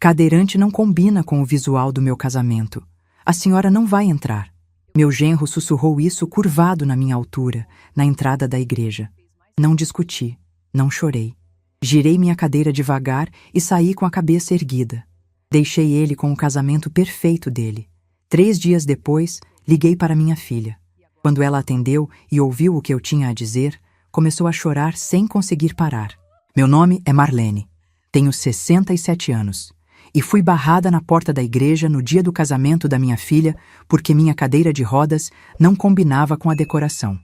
Cadeirante não combina com o visual do meu casamento. A senhora não vai entrar. Meu genro sussurrou isso curvado na minha altura, na entrada da igreja. Não discuti, não chorei. Girei minha cadeira devagar e saí com a cabeça erguida. Deixei ele com o casamento perfeito dele. 3 dias depois, liguei para minha filha. Quando ela atendeu e ouviu o que eu tinha a dizer, começou a chorar sem conseguir parar. Meu nome é Marlene. Tenho 67 anos. E fui barrada na porta da igreja no dia do casamento da minha filha porque minha cadeira de rodas não combinava com a decoração.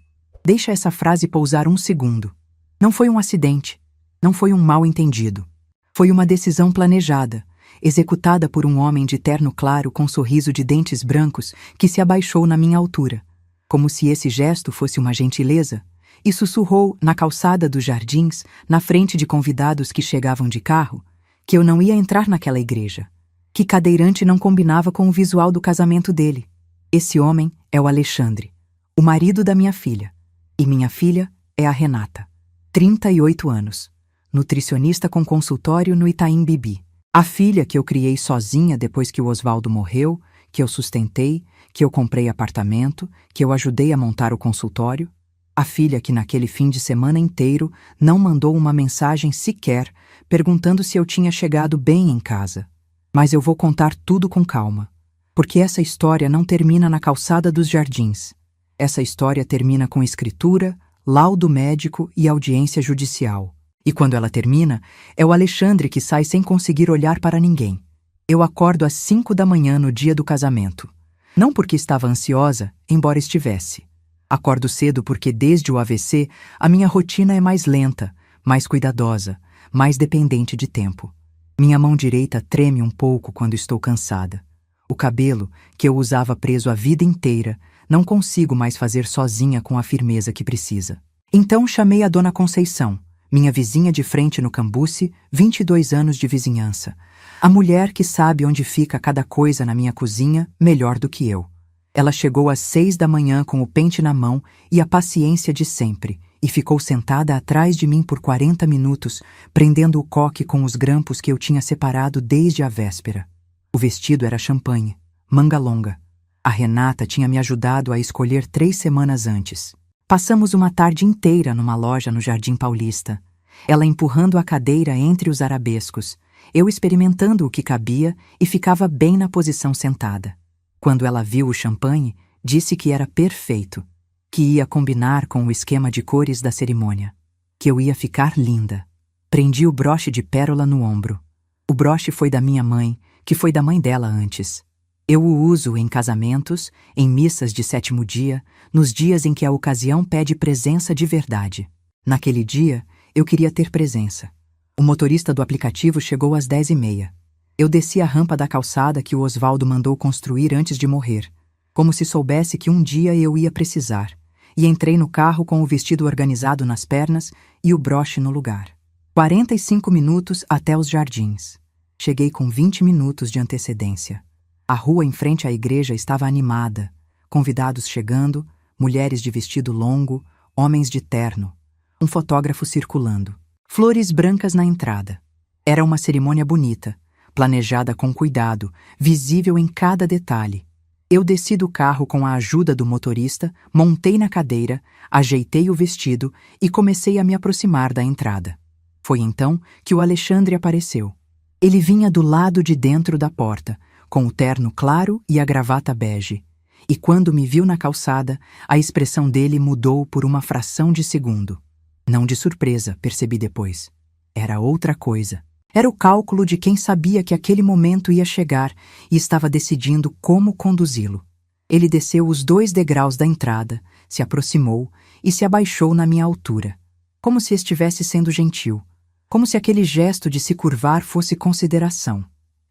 Deixa essa frase pousar 1 segundo. Não foi um acidente. Não foi um mal-entendido. Foi uma decisão planejada, executada por um homem de terno claro com sorriso de dentes brancos que se abaixou na minha altura, como se esse gesto fosse uma gentileza, e sussurrou na calçada dos jardins, na frente de convidados que chegavam de carro, que eu não ia entrar naquela igreja, que cadeirante não combinava com o visual do casamento dele. Esse homem é o Alexandre, o marido da minha filha, e minha filha é a Renata, 38 anos, nutricionista com consultório no Itaim Bibi. A filha que eu criei sozinha depois que o Osvaldo morreu, que eu sustentei, que eu comprei apartamento, que eu ajudei a montar o consultório. A filha que naquele fim de semana inteiro não mandou uma mensagem sequer perguntando se eu tinha chegado bem em casa. Mas eu vou contar tudo com calma, porque essa história não termina na calçada dos jardins. Essa história termina com escritura, laudo médico e audiência judicial. E quando ela termina, é o Alexandre que sai sem conseguir olhar para ninguém. Eu acordo às 5 da manhã no dia do casamento. Não porque estava ansiosa, embora estivesse. Acordo cedo porque desde o AVC, a minha rotina é mais lenta, mais cuidadosa, mais dependente de tempo. Minha mão direita treme um pouco quando estou cansada. O cabelo, que eu usava preso a vida inteira, não consigo mais fazer sozinha com a firmeza que precisa. Então chamei a Dona Conceição, minha vizinha de frente no Cambuci, 22 anos de vizinhança. A mulher que sabe onde fica cada coisa na minha cozinha melhor do que eu. Ela chegou às 6 da manhã com o pente na mão e a paciência de sempre, e ficou sentada atrás de mim por 40 minutos, prendendo o coque com os grampos que eu tinha separado desde a véspera. O vestido era champanhe, manga longa. A Renata tinha me ajudado a escolher 3 semanas antes. Passamos uma tarde inteira numa loja no Jardim Paulista. Ela empurrando a cadeira entre os arabescos, eu experimentando o que cabia e ficava bem na posição sentada. Quando ela viu o champanhe, disse que era perfeito, que ia combinar com o esquema de cores da cerimônia, que eu ia ficar linda. Prendi o broche de pérola no ombro. O broche foi da minha mãe, que foi da mãe dela antes. Eu o uso em casamentos, em missas de 7º dia, nos dias em que a ocasião pede presença de verdade. Naquele dia, eu queria ter presença. O motorista do aplicativo chegou às 10h30. Eu desci a rampa da calçada que o Osvaldo mandou construir antes de morrer, como se soubesse que um dia eu ia precisar, e entrei no carro com o vestido organizado nas pernas e o broche no lugar. 45 minutos até os jardins. Cheguei com 20 minutos de antecedência. A rua em frente à igreja estava animada, convidados chegando, mulheres de vestido longo, homens de terno, um fotógrafo circulando. Flores brancas na entrada. Era uma cerimônia bonita, planejada com cuidado, visível em cada detalhe. Eu desci do carro com a ajuda do motorista, montei na cadeira, ajeitei o vestido e comecei a me aproximar da entrada. Foi então que o Alexandre apareceu. Ele vinha do lado de dentro da porta, com o terno claro e a gravata bege. E quando me viu na calçada, a expressão dele mudou por uma fração de segundo. Não de surpresa, percebi depois. Era outra coisa. Era o cálculo de quem sabia que aquele momento ia chegar e estava decidindo como conduzi-lo. Ele desceu os 2 degraus da entrada, se aproximou e se abaixou na minha altura, como se estivesse sendo gentil, como se aquele gesto de se curvar fosse consideração.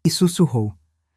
E sussurrou.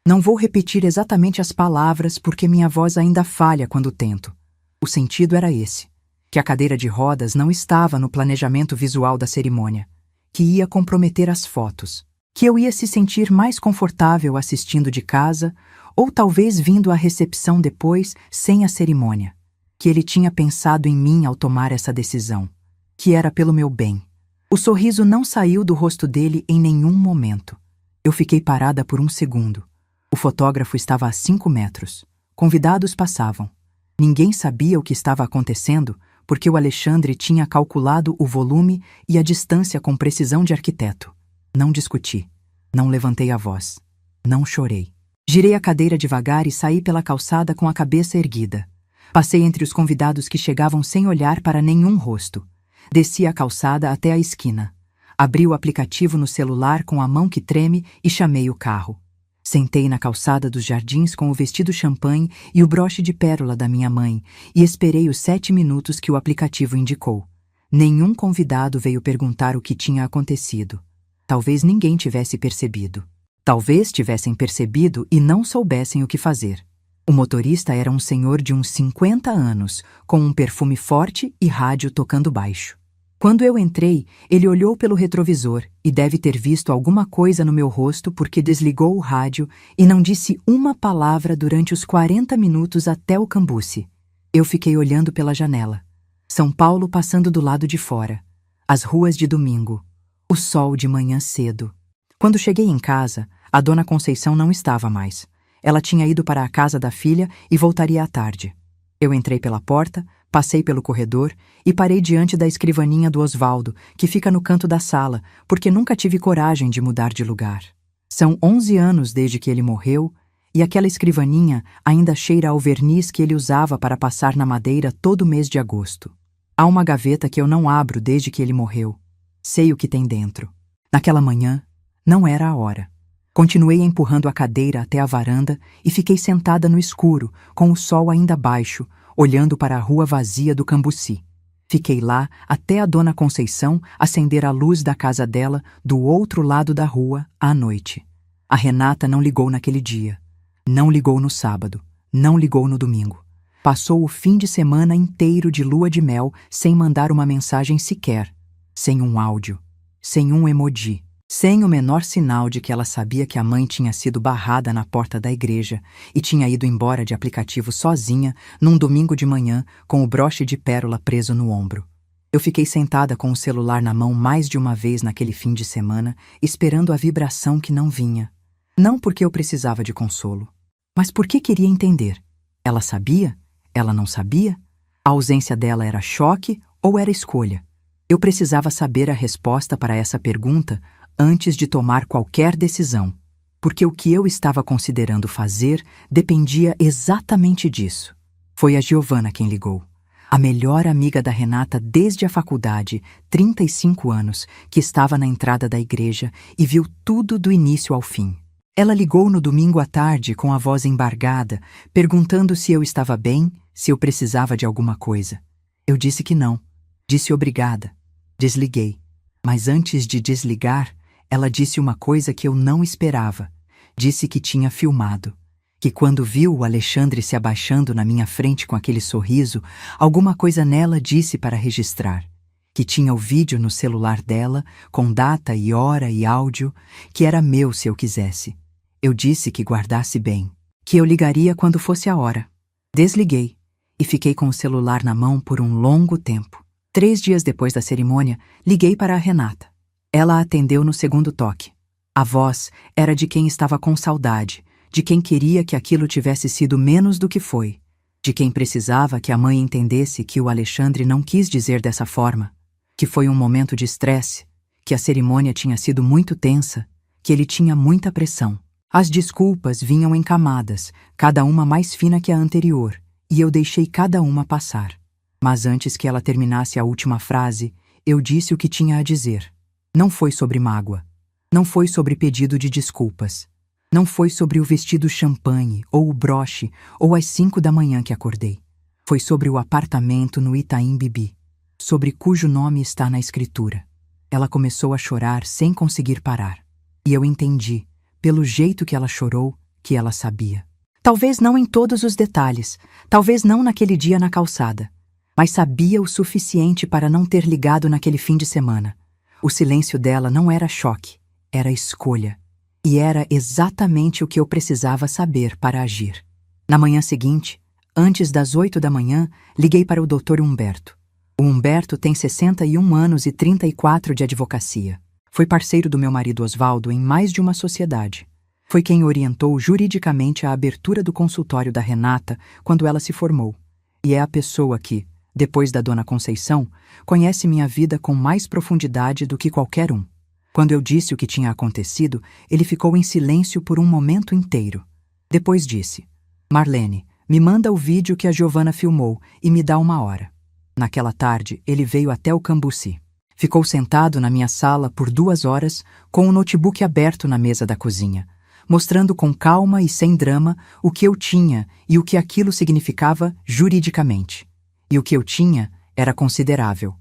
Não vou repetir exatamente as palavras porque minha voz ainda falha quando tento. O sentido era esse, que a cadeira de rodas não estava no planejamento visual da cerimônia, que ia comprometer as fotos, que eu ia se sentir mais confortável assistindo de casa ou talvez vindo à recepção depois sem a cerimônia, que ele tinha pensado em mim ao tomar essa decisão, que era pelo meu bem. O sorriso não saiu do rosto dele em nenhum momento. Eu fiquei parada por um segundo. O fotógrafo estava a 5 metros. Convidados passavam. Ninguém sabia o que estava acontecendo porque o Alexandre tinha calculado o volume e a distância com precisão de arquiteto. Não discuti. Não levantei a voz. Não chorei. Girei a cadeira devagar e saí pela calçada com a cabeça erguida. Passei entre os convidados que chegavam sem olhar para nenhum rosto. Desci a calçada até a esquina. Abri o aplicativo no celular com a mão que treme e chamei o carro. Sentei na calçada dos jardins com o vestido champanhe e o broche de pérola da minha mãe e esperei os 7 minutos que o aplicativo indicou. Nenhum convidado veio perguntar o que tinha acontecido. Talvez ninguém tivesse percebido. Talvez tivessem percebido e não soubessem o que fazer. O motorista era um senhor de uns 50 anos, com um perfume forte e rádio tocando baixo. Quando eu entrei, ele olhou pelo retrovisor e deve ter visto alguma coisa no meu rosto porque desligou o rádio e não disse uma palavra durante os 40 minutos até o Cambuci. Eu fiquei olhando pela janela. São Paulo passando do lado de fora. As ruas de domingo. O sol de manhã cedo. Quando cheguei em casa, a dona Conceição não estava mais. Ela tinha ido para a casa da filha e voltaria à tarde. Eu entrei pela porta, passei pelo corredor e parei diante da escrivaninha do Osvaldo, que fica no canto da sala, porque nunca tive coragem de mudar de lugar. São 11 anos desde que ele morreu e aquela escrivaninha ainda cheira ao verniz que ele usava para passar na madeira todo mês de agosto. Há uma gaveta que eu não abro desde que ele morreu. Sei o que tem dentro. Naquela manhã, não era a hora. Continuei empurrando a cadeira até a varanda e fiquei sentada no escuro, com o sol ainda baixo, olhando para a rua vazia do Cambuci. Fiquei lá até a dona Conceição acender a luz da casa dela do outro lado da rua à noite. A Renata não ligou naquele dia. Não ligou no sábado. Não ligou no domingo. Passou o fim de semana inteiro de lua de mel sem mandar uma mensagem sequer. Sem um áudio. Sem um emoji. Sem o menor sinal de que ela sabia que a mãe tinha sido barrada na porta da igreja e tinha ido embora de aplicativo sozinha num domingo de manhã com o broche de pérola preso no ombro. Eu fiquei sentada com o celular na mão mais de uma vez naquele fim de semana, esperando a vibração que não vinha. Não porque eu precisava de consolo, mas porque queria entender. Ela sabia? Ela não sabia? A ausência dela era choque ou era escolha? Eu precisava saber a resposta para essa pergunta antes de tomar qualquer decisão, porque o que eu estava considerando fazer dependia exatamente disso. Foi a Giovana quem ligou. A melhor amiga da Renata desde a faculdade, 35 anos, que estava na entrada da igreja e viu tudo do início ao fim. Ela ligou no domingo à tarde com a voz embargada, perguntando se eu estava bem, se eu precisava de alguma coisa. Eu disse que não. Disse obrigada. Desliguei. Mas antes de desligar, ela disse uma coisa que eu não esperava. Disse que tinha filmado. Que quando viu o Alexandre se abaixando na minha frente com aquele sorriso, alguma coisa nela disse para registrar. Que tinha o vídeo no celular dela, com data e hora e áudio, que era meu se eu quisesse. Eu disse que guardasse bem. Que eu ligaria quando fosse a hora. Desliguei e fiquei com o celular na mão por um longo tempo. 3 dias depois da cerimônia, liguei para a Renata. Ela atendeu no segundo toque. A voz era de quem estava com saudade, de quem queria que aquilo tivesse sido menos do que foi, de quem precisava que a mãe entendesse que o Alexandre não quis dizer dessa forma, que foi um momento de estresse, que a cerimônia tinha sido muito tensa, que ele tinha muita pressão. As desculpas vinham em camadas, cada uma mais fina que a anterior, e eu deixei cada uma passar. Mas antes que ela terminasse a última frase, eu disse o que tinha a dizer. Não foi sobre mágoa. Não foi sobre pedido de desculpas. Não foi sobre o vestido champanhe, ou o broche, ou às 5 da manhã que acordei. Foi sobre o apartamento no Itaim Bibi, sobre cujo nome está na escritura. Ela começou a chorar sem conseguir parar. E eu entendi, pelo jeito que ela chorou, que ela sabia. Talvez não em todos os detalhes, talvez não naquele dia na calçada, mas sabia o suficiente para não ter ligado naquele fim de semana. O silêncio dela não era choque, era escolha. E era exatamente o que eu precisava saber para agir. Na manhã seguinte, antes das 8 da manhã, liguei para o Dr. Humberto. O Humberto tem 61 anos e 34 de advocacia. Foi parceiro do meu marido Osvaldo em mais de uma sociedade. Foi quem orientou juridicamente a abertura do consultório da Renata quando ela se formou. E é a pessoa que, depois da Dona Conceição, conhece minha vida com mais profundidade do que qualquer um. Quando eu disse o que tinha acontecido, ele ficou em silêncio por um momento inteiro. Depois disse: Marlene, me manda o vídeo que a Giovana filmou e me dá 1 hora. Naquela tarde, ele veio até o Cambuci. Ficou sentado na minha sala por 2 horas, com o notebook aberto na mesa da cozinha, mostrando com calma e sem drama o que eu tinha e o que aquilo significava juridicamente. E o que eu tinha era considerável.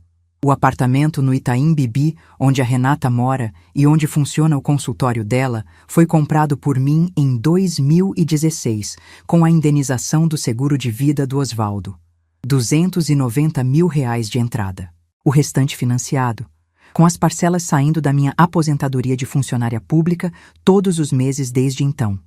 O apartamento no Itaim Bibi, onde a Renata mora e onde funciona o consultório dela, foi comprado por mim em 2016, com a indenização do seguro de vida do Osvaldo. R$ 290 mil de entrada. O restante financiado, com as parcelas saindo da minha aposentadoria de funcionária pública todos os meses desde então.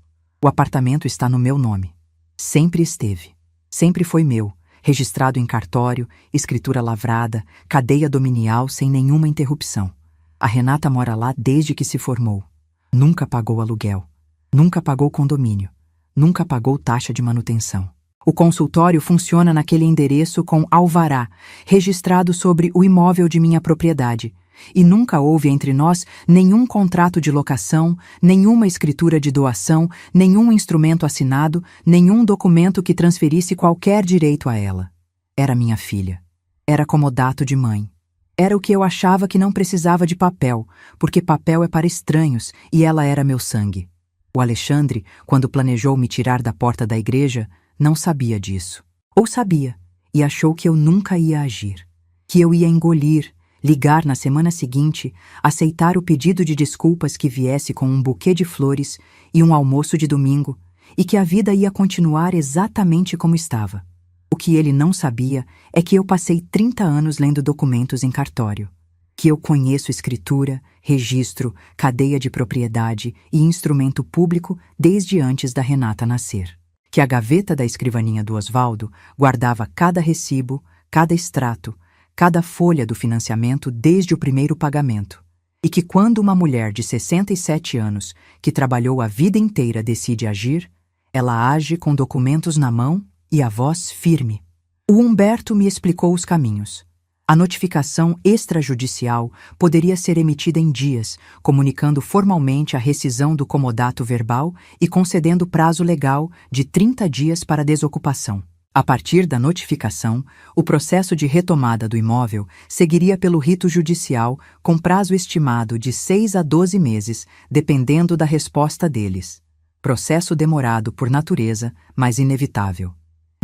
O apartamento está no meu nome. Sempre esteve. Sempre foi meu, registrado em cartório, escritura lavrada, cadeia dominial sem nenhuma interrupção. A Renata mora lá desde que se formou. Nunca pagou aluguel. Nunca pagou condomínio. Nunca pagou taxa de manutenção. O consultório funciona naquele endereço com alvará, registrado sobre o imóvel de minha propriedade. E nunca houve entre nós nenhum contrato de locação, nenhuma escritura de doação, nenhum instrumento assinado, nenhum documento que transferisse qualquer direito a ela. Era minha filha. Era comodato de mãe. Era o que eu achava que não precisava de papel, porque papel é para estranhos e ela era meu sangue. O Alexandre, quando planejou me tirar da porta da igreja, não sabia disso. Ou sabia, e achou que eu nunca ia agir. Que eu ia engolir, ligar na semana seguinte, aceitar o pedido de desculpas que viesse com um buquê de flores e um almoço de domingo, e que a vida ia continuar exatamente como estava. O que ele não sabia é que eu passei 30 anos lendo documentos em cartório. Que eu conheço escritura, registro, cadeia de propriedade e instrumento público desde antes da Renata nascer. Que a gaveta da escrivaninha do Osvaldo guardava cada recibo, cada extrato, cada folha do financiamento desde o primeiro pagamento. E que quando uma mulher de 67 anos, que trabalhou a vida inteira, decide agir, ela age com documentos na mão e a voz firme. O Humberto me explicou os caminhos. A notificação extrajudicial poderia ser emitida em dias, comunicando formalmente a rescisão do comodato verbal e concedendo prazo legal de 30 dias para desocupação. A partir da notificação, o processo de retomada do imóvel seguiria pelo rito judicial com prazo estimado de 6 a 12 meses, dependendo da resposta deles. Processo demorado por natureza, mas inevitável.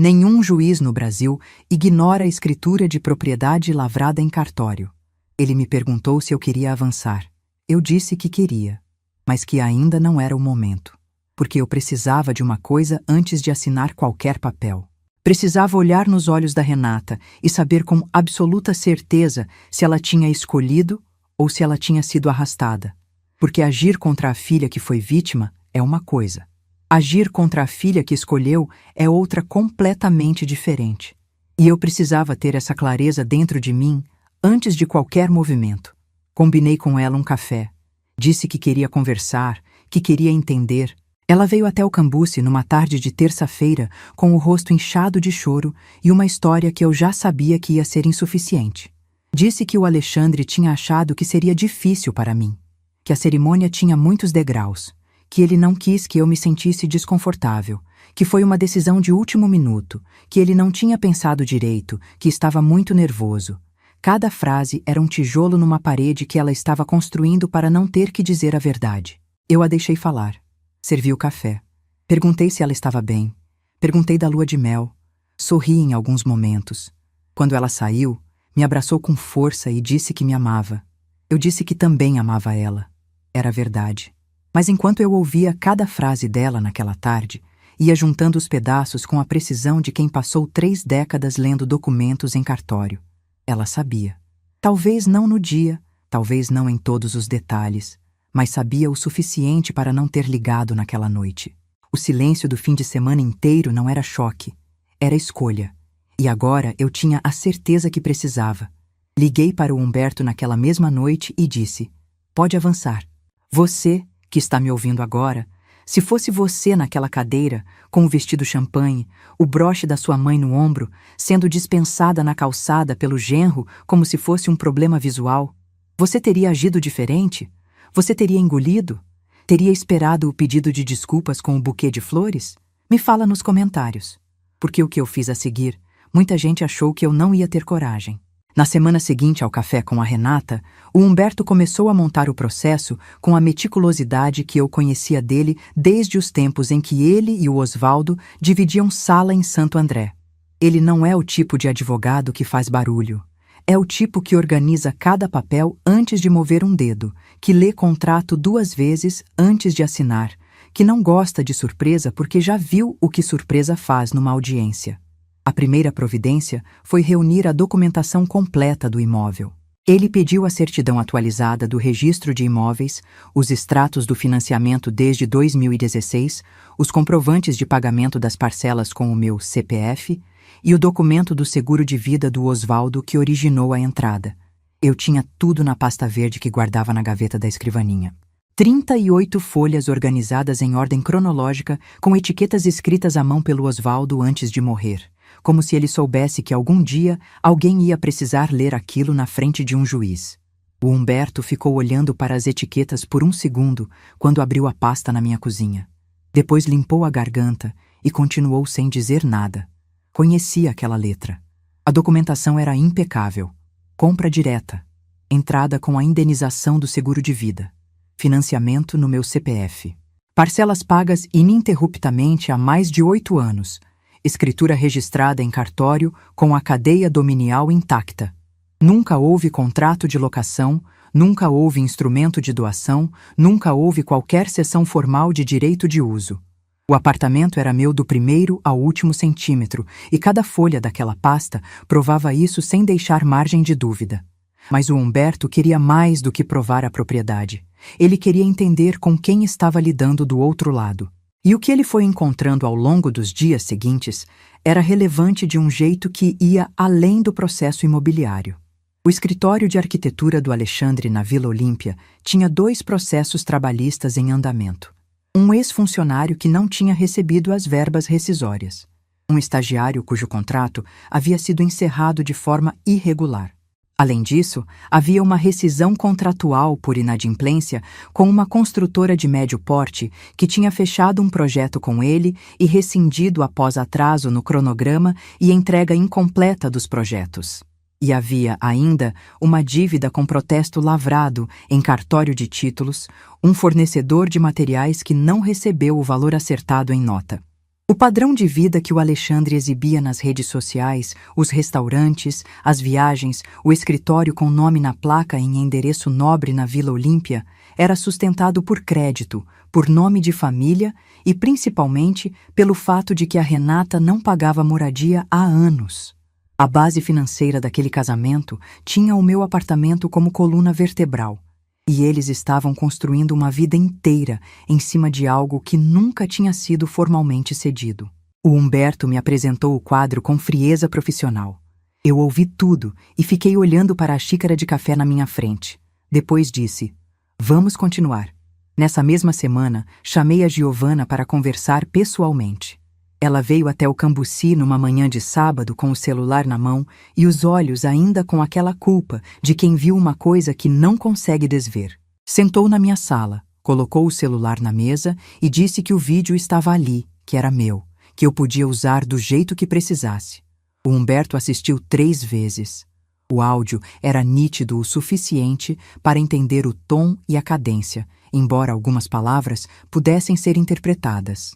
Nenhum juiz no Brasil ignora a escritura de propriedade lavrada em cartório. Ele me perguntou se eu queria avançar. Eu disse que queria, mas que ainda não era o momento, porque eu precisava de uma coisa antes de assinar qualquer papel. Precisava olhar nos olhos da Renata e saber com absoluta certeza se ela tinha escolhido ou se ela tinha sido arrastada. Porque agir contra a filha que foi vítima é uma coisa. Agir contra a filha que escolheu é outra completamente diferente. E eu precisava ter essa clareza dentro de mim antes de qualquer movimento. Combinei com ela um café. Disse que queria conversar, que queria entender. Ela veio até o Cambuci numa tarde de terça-feira com o rosto inchado de choro e uma história que eu já sabia que ia ser insuficiente. Disse que o Alexandre tinha achado que seria difícil para mim, que a cerimônia tinha muitos degraus, que ele não quis que eu me sentisse desconfortável, que foi uma decisão de último minuto, que ele não tinha pensado direito, que estava muito nervoso. Cada frase era um tijolo numa parede que ela estava construindo para não ter que dizer a verdade. Eu a deixei falar. Servi o café. Perguntei se ela estava bem. Perguntei da lua de mel. Sorri em alguns momentos. Quando ela saiu, me abraçou com força e disse que me amava. Eu disse que também amava ela. Era verdade. Mas enquanto eu ouvia cada frase dela naquela tarde, ia juntando os pedaços com a precisão de quem passou 3 décadas lendo documentos em cartório. Ela sabia. Talvez não no dia, talvez não em todos os detalhes, mas sabia o suficiente para não ter ligado naquela noite. O silêncio do fim de semana inteiro não era choque, era escolha. E agora eu tinha a certeza que precisava. Liguei para o Humberto naquela mesma noite e disse: Pode avançar. Você, que está me ouvindo agora, se fosse você naquela cadeira, com o vestido champanhe, o broche da sua mãe no ombro, sendo dispensada na calçada pelo genro como se fosse um problema visual, você teria agido diferente? Você teria engolido? Teria esperado o pedido de desculpas com um buquê de flores? Me fala nos comentários. Porque o que eu fiz a seguir, muita gente achou que eu não ia ter coragem. Na semana seguinte ao café com a Renata, o Humberto começou a montar o processo com a meticulosidade que eu conhecia dele desde os tempos em que ele e o Osvaldo dividiam sala em Santo André. Ele não é o tipo de advogado que faz barulho. É o tipo que organiza cada papel antes de mover um dedo, que lê contrato 2 vezes antes de assinar, que não gosta de surpresa porque já viu o que surpresa faz numa audiência. A primeira providência foi reunir a documentação completa do imóvel. Ele pediu a certidão atualizada do registro de imóveis, os extratos do financiamento desde 2016, os comprovantes de pagamento das parcelas com o meu CPF e o documento do seguro de vida do Osvaldo que originou a entrada. Eu tinha tudo na pasta verde que guardava na gaveta da escrivaninha. 38 folhas organizadas em ordem cronológica, com etiquetas escritas à mão pelo Osvaldo antes de morrer, como se ele soubesse que algum dia alguém ia precisar ler aquilo na frente de um juiz. O Humberto ficou olhando para as etiquetas por um segundo quando abriu a pasta na minha cozinha. Depois limpou a garganta e continuou sem dizer nada. Conhecia aquela letra. A documentação era impecável. Compra direta. Entrada com a indenização do seguro de vida. Financiamento no meu CPF. Parcelas pagas ininterruptamente há mais de 8 anos. Escritura registrada em cartório com a cadeia dominial intacta. Nunca houve contrato de locação, nunca houve instrumento de doação, nunca houve qualquer cessão formal de direito de uso. O apartamento era meu do primeiro ao último centímetro e cada folha daquela pasta provava isso sem deixar margem de dúvida. Mas o Humberto queria mais do que provar a propriedade. Ele queria entender com quem estava lidando do outro lado. E o que ele foi encontrando ao longo dos dias seguintes era relevante de um jeito que ia além do processo imobiliário. O escritório de arquitetura do Alexandre na Vila Olímpia tinha 2 processos trabalhistas em andamento. Um ex-funcionário que não tinha recebido as verbas rescisórias. Um estagiário cujo contrato havia sido encerrado de forma irregular. Além disso, havia uma rescisão contratual por inadimplência com uma construtora de médio porte que tinha fechado um projeto com ele e rescindido após atraso no cronograma e entrega incompleta dos projetos. E havia ainda uma dívida com protesto lavrado em cartório de títulos, um fornecedor de materiais que não recebeu o valor acertado em nota. O padrão de vida que o Alexandre exibia nas redes sociais, os restaurantes, as viagens, o escritório com nome na placa em endereço nobre na Vila Olímpia, era sustentado por crédito, por nome de família e principalmente pelo fato de que a Renata não pagava moradia há anos. A base financeira daquele casamento tinha o meu apartamento como coluna vertebral. E eles estavam construindo uma vida inteira em cima de algo que nunca tinha sido formalmente cedido. O Humberto me apresentou o quadro com frieza profissional. Eu ouvi tudo e fiquei olhando para a xícara de café na minha frente. Depois disse: "Vamos continuar." Nessa mesma semana, chamei a Giovana para conversar pessoalmente. Ela veio até o Cambuci numa manhã de sábado com o celular na mão e os olhos ainda com aquela culpa de quem viu uma coisa que não consegue desver. Sentou na minha sala, colocou o celular na mesa e disse que o vídeo estava ali, que era meu, que eu podia usar do jeito que precisasse. O Humberto assistiu 3 vezes. O áudio era nítido o suficiente para entender o tom e a cadência, embora algumas palavras pudessem ser interpretadas.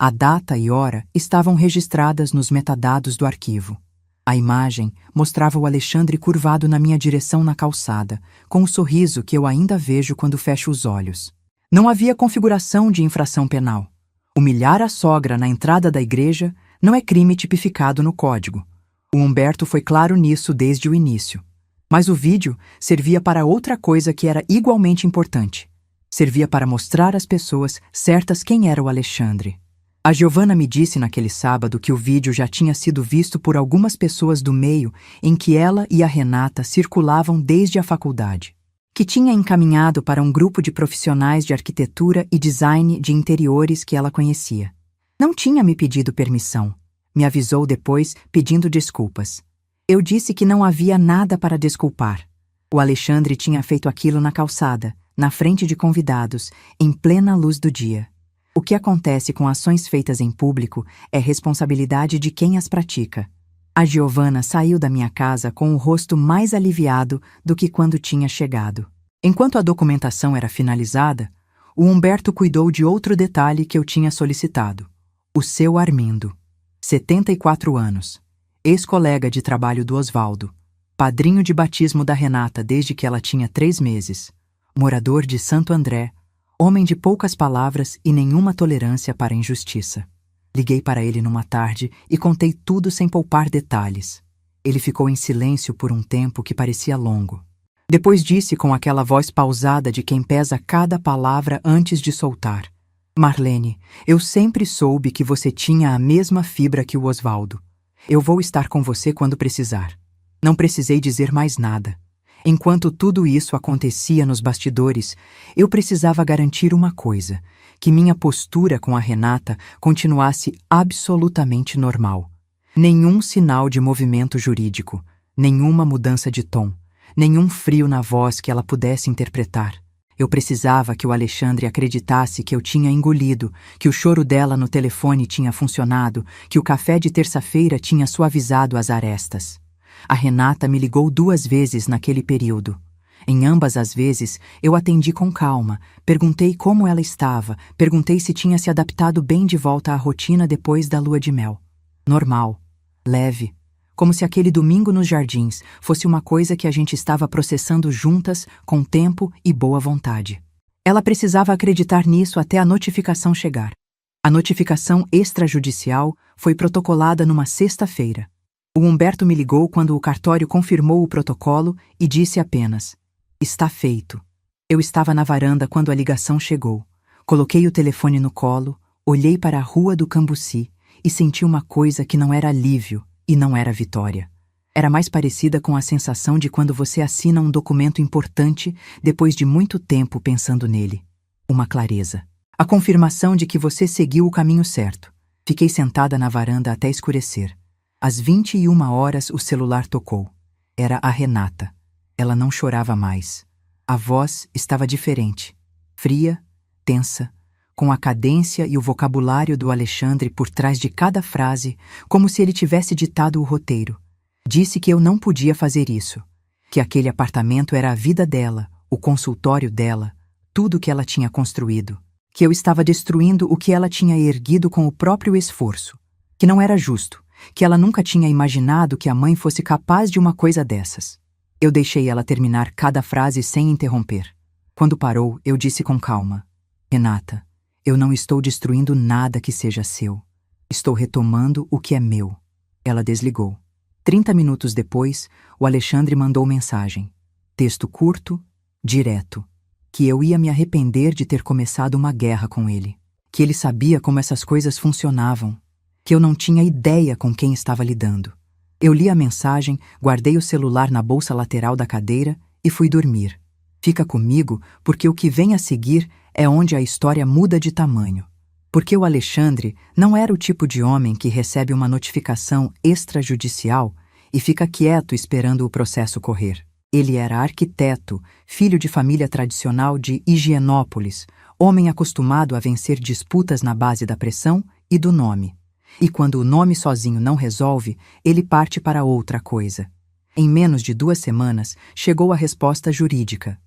A data e hora estavam registradas nos metadados do arquivo. A imagem mostrava o Alexandre curvado na minha direção na calçada, com o sorriso que eu ainda vejo quando fecho os olhos. Não havia configuração de infração penal. Humilhar a sogra na entrada da igreja não é crime tipificado no Código. O Humberto foi claro nisso desde o início. Mas o vídeo servia para outra coisa que era igualmente importante. Servia para mostrar às pessoas certas quem era o Alexandre. A Giovana me disse naquele sábado que o vídeo já tinha sido visto por algumas pessoas do meio em que ela e a Renata circulavam desde a faculdade. que tinha encaminhado para um grupo de profissionais de arquitetura e design de interiores que ela conhecia. Não tinha me pedido permissão. Me avisou depois, pedindo desculpas. Eu disse que não havia nada para desculpar. O Alexandre tinha feito aquilo na calçada, na frente de convidados, em plena luz do dia. O que acontece com ações feitas em público é responsabilidade de quem as pratica. A Giovana saiu da minha casa com o rosto mais aliviado do que quando tinha chegado. Enquanto a documentação era finalizada, o Humberto cuidou de outro detalhe que eu tinha solicitado. O seu Armindo, 74 anos, ex-colega de trabalho do Osvaldo, padrinho de batismo da Renata desde que ela tinha 3 meses, morador de Santo André, homem de poucas palavras e nenhuma tolerância para a injustiça. Liguei para ele numa tarde e contei tudo sem poupar detalhes. Ele ficou em silêncio por um tempo que parecia longo. Depois disse com aquela voz pausada de quem pesa cada palavra antes de soltar: Marlene, eu sempre soube que você tinha a mesma fibra que o Osvaldo. Eu vou estar com você quando precisar. Não precisei dizer mais nada. Enquanto tudo isso acontecia nos bastidores, eu precisava garantir uma coisa: que minha postura com a Renata continuasse absolutamente normal. Nenhum sinal de movimento jurídico, nenhuma mudança de tom, nenhum frio na voz que ela pudesse interpretar. Eu precisava que o Alexandre acreditasse que eu tinha engolido, que o choro dela no telefone tinha funcionado, que o café de terça-feira tinha suavizado as arestas. A Renata me ligou 2 vezes naquele período. Em ambas as vezes, eu atendi com calma, perguntei como ela estava, perguntei se tinha se adaptado bem de volta à rotina depois da lua de mel. Normal, leve, como se aquele domingo nos jardins fosse uma coisa que a gente estava processando juntas, com tempo e boa vontade. Ela precisava acreditar nisso até a notificação chegar. A notificação extrajudicial foi protocolada numa sexta-feira. O Humberto me ligou quando o cartório confirmou o protocolo e disse apenas: está feito. Eu estava na varanda quando a ligação chegou. Coloquei o telefone no colo, olhei para a rua do Cambuci e senti uma coisa que não era alívio e não era vitória. Era mais parecida com a sensação de quando você assina um documento importante depois de muito tempo pensando nele. Uma clareza. A confirmação de que você seguiu o caminho certo. Fiquei sentada na varanda até escurecer. Às 21h o celular tocou. Era a Renata. Ela não chorava mais. A voz estava diferente. Fria, tensa, com a cadência e o vocabulário do Alexandre por trás de cada frase, como se ele tivesse ditado o roteiro. Disse que eu não podia fazer isso. Que aquele apartamento era a vida dela, o consultório dela, tudo que ela tinha construído. Que eu estava destruindo o que ela tinha erguido com o próprio esforço. Que não era justo. Que ela nunca tinha imaginado que a mãe fosse capaz de uma coisa dessas. Eu deixei ela terminar cada frase sem interromper. Quando parou, eu disse com calma: Renata, eu não estou destruindo nada que seja seu. Estou retomando o que é meu. Ela desligou. 30 minutos depois, o Alexandre mandou mensagem. Texto curto, direto. Que eu ia me arrepender de ter começado uma guerra com ele. Que ele sabia como essas coisas funcionavam. Que eu não tinha ideia com quem estava lidando. Eu li a mensagem, guardei o celular na bolsa lateral da cadeira e fui dormir. Fica comigo, porque o que vem a seguir é onde a história muda de tamanho. Porque o Alexandre não era o tipo de homem que recebe uma notificação extrajudicial e fica quieto esperando o processo correr. Ele era arquiteto, filho de família tradicional de Higienópolis, homem acostumado a vencer disputas na base da pressão e do nome. E quando o nome sozinho não resolve, ele parte para outra coisa. Em menos de 2 semanas, chegou a resposta jurídica.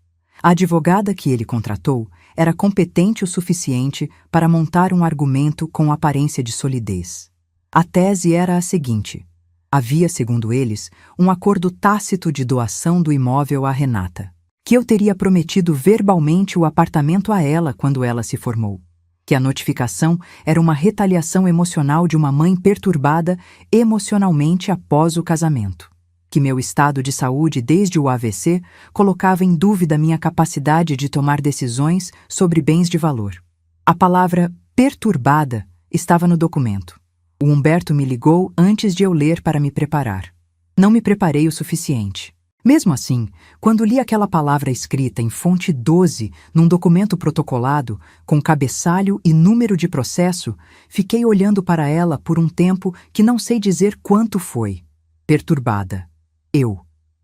A advogada que ele contratou era competente o suficiente para montar um argumento com aparência de solidez. A tese era a seguinte: havia, segundo eles, um acordo tácito de doação do imóvel à Renata, que eu teria prometido verbalmente o apartamento a ela quando ela se formou. Que a notificação era uma retaliação emocional de uma mãe perturbada emocionalmente após o casamento. Que meu estado de saúde desde o AVC colocava em dúvida minha capacidade de tomar decisões sobre bens de valor. A palavra perturbada estava no documento. O Humberto me ligou antes de eu ler para me preparar. Não me preparei o suficiente. Mesmo assim, quando li aquela palavra escrita em fonte 12 num documento protocolado, com cabeçalho e número de processo, fiquei olhando para ela por um tempo que não sei dizer quanto foi. Perturbada. Eu,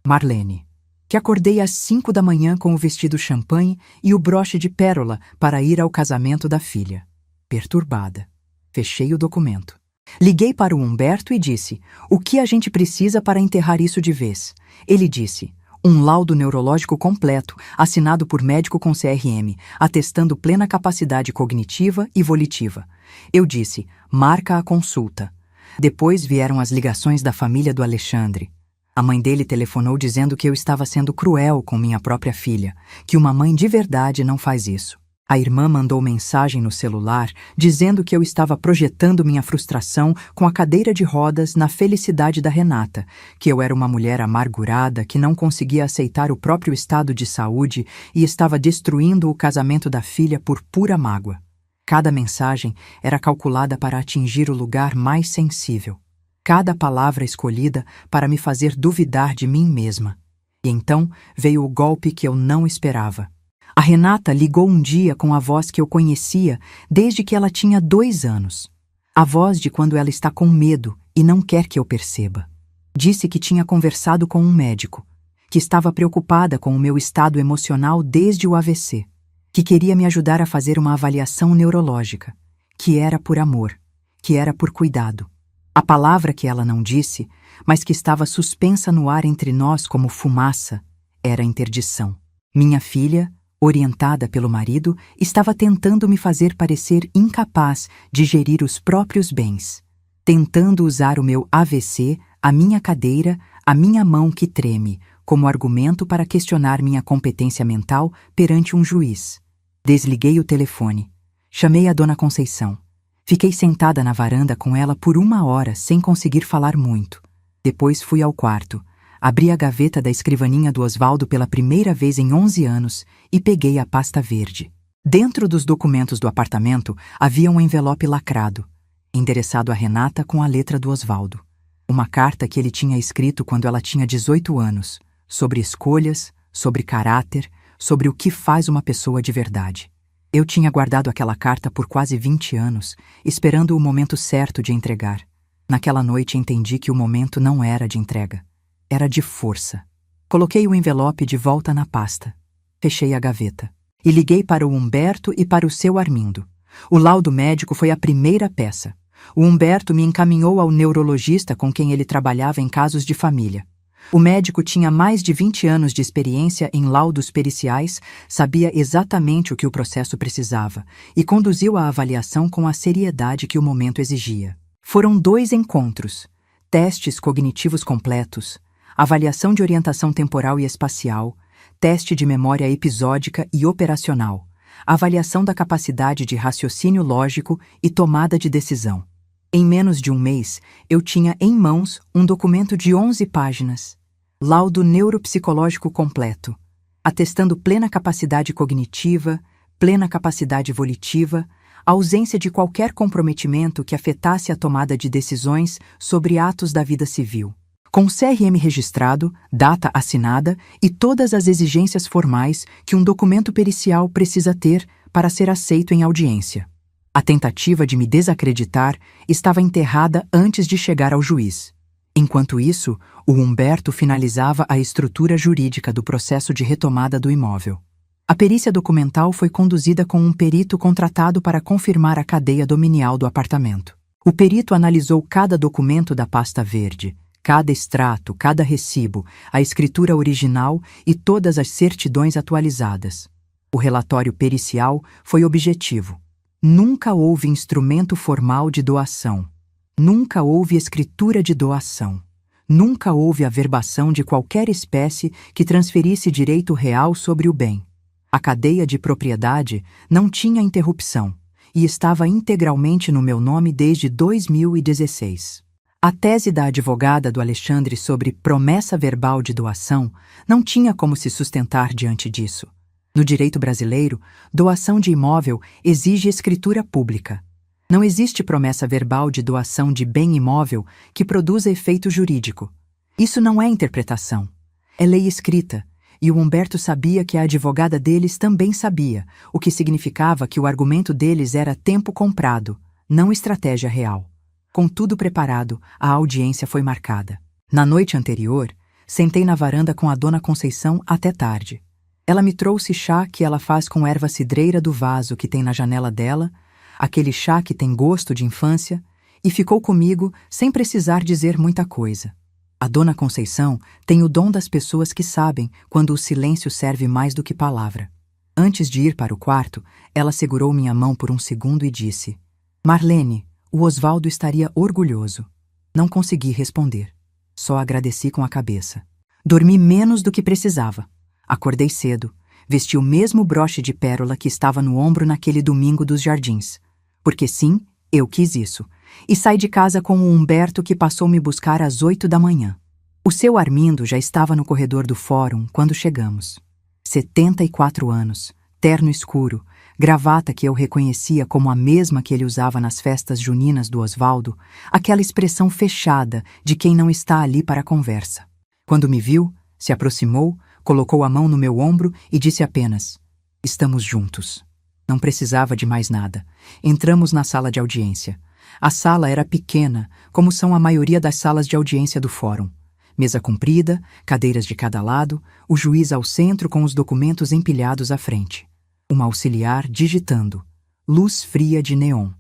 Marlene, que acordei às 5 da manhã com o vestido champanhe e o broche de pérola para ir ao casamento da filha. Perturbada. Fechei o documento. Liguei para o Humberto e disse: o que a gente precisa para enterrar isso de vez? Ele disse: um laudo neurológico completo, assinado por médico com CRM, atestando plena capacidade cognitiva e volitiva. Eu disse: marca a consulta. Depois vieram as ligações da família do Alexandre. A mãe dele telefonou dizendo que eu estava sendo cruel com minha própria filha, que uma mãe de verdade não faz isso. A irmã mandou mensagem no celular dizendo que eu estava projetando minha frustração com a cadeira de rodas na felicidade da Renata, que eu era uma mulher amargurada que não conseguia aceitar o próprio estado de saúde e estava destruindo o casamento da filha por pura mágoa. Cada mensagem era calculada para atingir o lugar mais sensível. Cada palavra escolhida para me fazer duvidar de mim mesma. E então veio o golpe que eu não esperava. A Renata ligou um dia com a voz que eu conhecia desde que ela tinha 2 anos. A voz de quando ela está com medo e não quer que eu perceba. Disse que tinha conversado com um médico, que estava preocupada com o meu estado emocional desde o AVC, que queria me ajudar a fazer uma avaliação neurológica, que era por amor, que era por cuidado. A palavra que ela não disse, mas que estava suspensa no ar entre nós como fumaça, era interdição. Minha filha, orientada pelo marido, estava tentando me fazer parecer incapaz de gerir os próprios bens, tentando usar o meu AVC, a minha cadeira, a minha mão que treme, como argumento para questionar minha competência mental perante um juiz. Desliguei o telefone. Chamei a dona Conceição. Fiquei sentada na varanda com ela por 1 hora sem conseguir falar muito. Depois fui ao quarto. Abri a gaveta da escrivaninha do Osvaldo pela primeira vez em 11 anos e peguei a pasta verde. Dentro dos documentos do apartamento havia um envelope lacrado, endereçado a Renata com a letra do Osvaldo. Uma carta que ele tinha escrito quando ela tinha 18 anos, sobre escolhas, sobre caráter, sobre o que faz uma pessoa de verdade. Eu tinha guardado aquela carta por quase 20 anos, esperando o momento certo de entregar. Naquela noite entendi que o momento não era de entrega. Era de força. Coloquei o envelope de volta na pasta. Fechei a gaveta. E liguei para o Humberto e para o seu Armindo. O laudo médico foi a primeira peça. O Humberto me encaminhou ao neurologista com quem ele trabalhava em casos de família. O médico tinha mais de 20 anos de experiência em laudos periciais, sabia exatamente o que o processo precisava e conduziu a avaliação com a seriedade que o momento exigia. Foram 2 encontros, testes cognitivos completos, avaliação de orientação temporal e espacial, teste de memória episódica e operacional, avaliação da capacidade de raciocínio lógico e tomada de decisão. Em menos de 1 mês, eu tinha em mãos um documento de 11 páginas, laudo neuropsicológico completo, atestando plena capacidade cognitiva, plena capacidade volitiva, ausência de qualquer comprometimento que afetasse a tomada de decisões sobre atos da vida civil. Com CRM registrado, data assinada e todas as exigências formais que um documento pericial precisa ter para ser aceito em audiência. A tentativa de me desacreditar estava enterrada antes de chegar ao juiz. Enquanto isso, o Humberto finalizava a estrutura jurídica do processo de retomada do imóvel. A perícia documental foi conduzida com um perito contratado para confirmar a cadeia dominial do apartamento. O perito analisou cada documento da pasta verde, cada extrato, cada recibo, a escritura original e todas as certidões atualizadas. O relatório pericial foi objetivo. Nunca houve instrumento formal de doação. Nunca houve escritura de doação. Nunca houve averbação de qualquer espécie que transferisse direito real sobre o bem. A cadeia de propriedade não tinha interrupção e estava integralmente no meu nome desde 2016. A tese da advogada do Alexandre sobre promessa verbal de doação não tinha como se sustentar diante disso. No direito brasileiro, doação de imóvel exige escritura pública. Não existe promessa verbal de doação de bem imóvel que produza efeito jurídico. Isso não é interpretação. É lei escrita, e o Humberto sabia que a advogada deles também sabia, o que significava que o argumento deles era tempo comprado, não estratégia real. Com tudo preparado, a audiência foi marcada. Na noite anterior, sentei na varanda com a dona Conceição até tarde. Ela me trouxe chá que ela faz com erva cidreira do vaso que tem na janela dela, aquele chá que tem gosto de infância, e ficou comigo sem precisar dizer muita coisa. A dona Conceição tem o dom das pessoas que sabem quando o silêncio serve mais do que palavra. Antes de ir para o quarto, ela segurou minha mão por um segundo e disse: Marlene, o Osvaldo estaria orgulhoso. Não consegui responder. Só agradeci com a cabeça. Dormi menos do que precisava. Acordei cedo. Vesti o mesmo broche de pérola que estava no ombro naquele domingo dos jardins. Porque sim, eu quis isso. E saí de casa com o Humberto que passou me buscar às 8 da manhã. O seu Armindo já estava no corredor do fórum quando chegamos. 74 anos, terno escuro, gravata que eu reconhecia como a mesma que ele usava nas festas juninas do Osvaldo, aquela expressão fechada de quem não está ali para a conversa. Quando me viu, se aproximou, colocou a mão no meu ombro e disse apenas: Estamos juntos. Não precisava de mais nada. Entramos na sala de audiência. A sala era pequena, como são a maioria das salas de audiência do fórum. Mesa comprida, cadeiras de cada lado, o juiz ao centro com os documentos empilhados à frente. Uma auxiliar digitando. Luz fria de neon.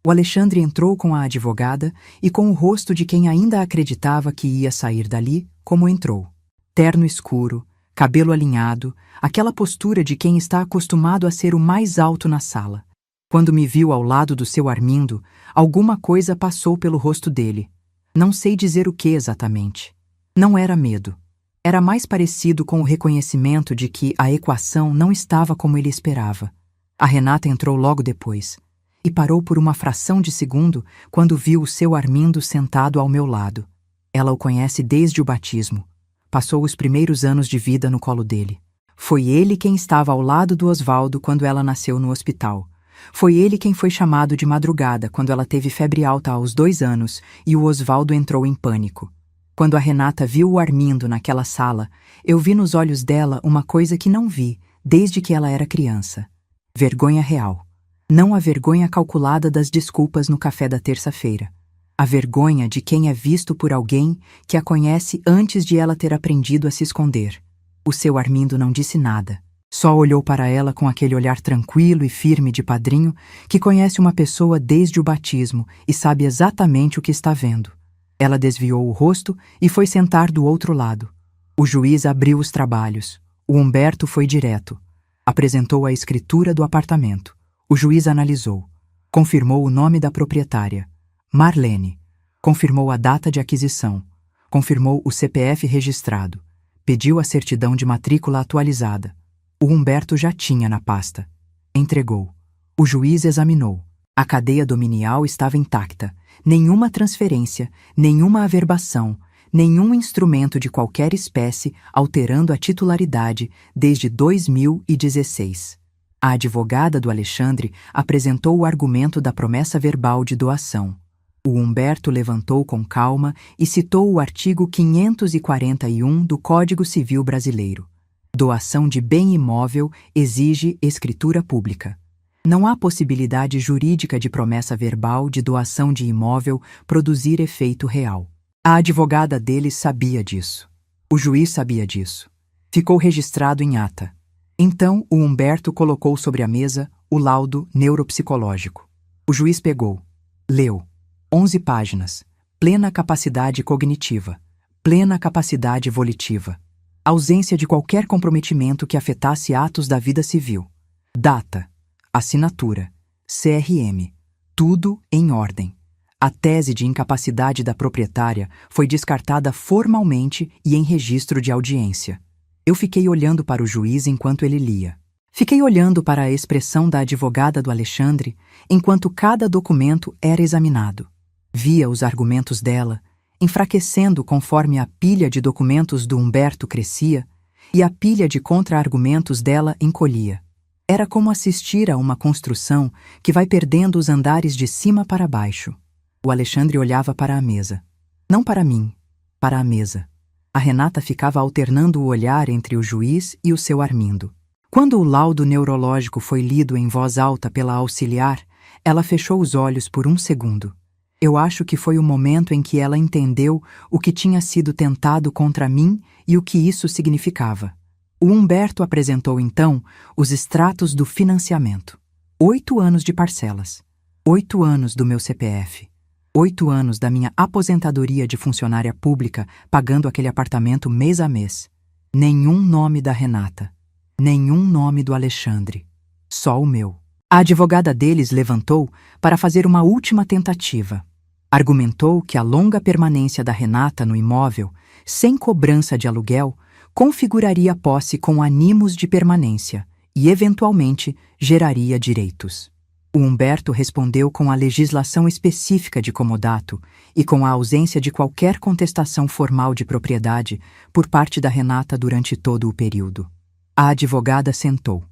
O Alexandre entrou com a advogada e com o rosto de quem ainda acreditava que ia sair dali, como entrou. Terno escuro, cabelo alinhado, aquela postura de quem está acostumado a ser o mais alto na sala. Quando me viu ao lado do seu Armindo, alguma coisa passou pelo rosto dele. Não sei dizer o que exatamente. Não era medo. Era mais parecido com o reconhecimento de que a equação não estava como ele esperava. A Renata entrou logo depois e parou por uma fração de segundo quando viu o seu Armindo sentado ao meu lado. Ela o conhece desde o batismo. Passou os primeiros anos de vida no colo dele. Foi ele quem estava ao lado do Osvaldo quando ela nasceu no hospital. Foi ele quem foi chamado de madrugada quando ela teve febre alta aos 2 anos e o Osvaldo entrou em pânico. Quando a Renata viu o Armindo naquela sala, eu vi nos olhos dela uma coisa que não vi desde que ela era criança. Vergonha real. Não a vergonha calculada das desculpas no café da terça-feira. A vergonha de quem é visto por alguém que a conhece antes de ela ter aprendido a se esconder. O seu Armindo não disse nada. Só olhou para ela com aquele olhar tranquilo e firme de padrinho que conhece uma pessoa desde o batismo e sabe exatamente o que está vendo. Ela desviou o rosto e foi sentar do outro lado. O juiz abriu os trabalhos. O Humberto foi direto. Apresentou a escritura do apartamento. O juiz analisou. Confirmou o nome da proprietária. Marlene. Confirmou a data de aquisição. Confirmou o CPF registrado. Pediu a certidão de matrícula atualizada. O Humberto já tinha na pasta. Entregou. O juiz examinou. A cadeia dominial estava intacta. Nenhuma transferência, nenhuma averbação, nenhum instrumento de qualquer espécie alterando a titularidade desde 2016. A advogada do Alexandre apresentou o argumento da promessa verbal de doação. O Humberto levantou com calma e citou o artigo 541 do Código Civil Brasileiro. Doação de bem imóvel exige escritura pública. Não há possibilidade jurídica de promessa verbal de doação de imóvel produzir efeito real. A advogada deles sabia disso. O juiz sabia disso. Ficou registrado em ata. Então, o Humberto colocou sobre a mesa o laudo neuropsicológico. O juiz pegou. Leu. 11 páginas. Plena capacidade cognitiva. Plena capacidade volitiva. Ausência de qualquer comprometimento que afetasse atos da vida civil. Data. Assinatura. CRM. Tudo em ordem. A tese de incapacidade da proprietária foi descartada formalmente e em registro de audiência. Eu fiquei olhando para o juiz enquanto ele lia. Fiquei olhando para a expressão da advogada do Alexandre enquanto cada documento era examinado. Via os argumentos dela, enfraquecendo conforme a pilha de documentos do Humberto crescia e a pilha de contra-argumentos dela encolhia. Era como assistir a uma construção que vai perdendo os andares de cima para baixo. O Alexandre olhava para a mesa. Não para mim, para a mesa. A Renata ficava alternando o olhar entre o juiz e o seu Armindo. Quando o laudo neurológico foi lido em voz alta pela auxiliar, ela fechou os olhos por um segundo. Eu acho que foi o momento em que ela entendeu o que tinha sido tentado contra mim e o que isso significava. O Humberto apresentou então os extratos do financiamento. 8 anos de parcelas. 8 anos do meu CPF. 8 anos da minha aposentadoria de funcionária pública pagando aquele apartamento mês a mês. Nenhum nome da Renata. Nenhum nome do Alexandre. Só o meu. A advogada deles levantou para fazer uma última tentativa. Argumentou que a longa permanência da Renata no imóvel, sem cobrança de aluguel, configuraria a posse com animos de permanência e, eventualmente, geraria direitos. O Humberto respondeu com a legislação específica de comodato e com a ausência de qualquer contestação formal de propriedade por parte da Renata durante todo o período. A advogada sentou.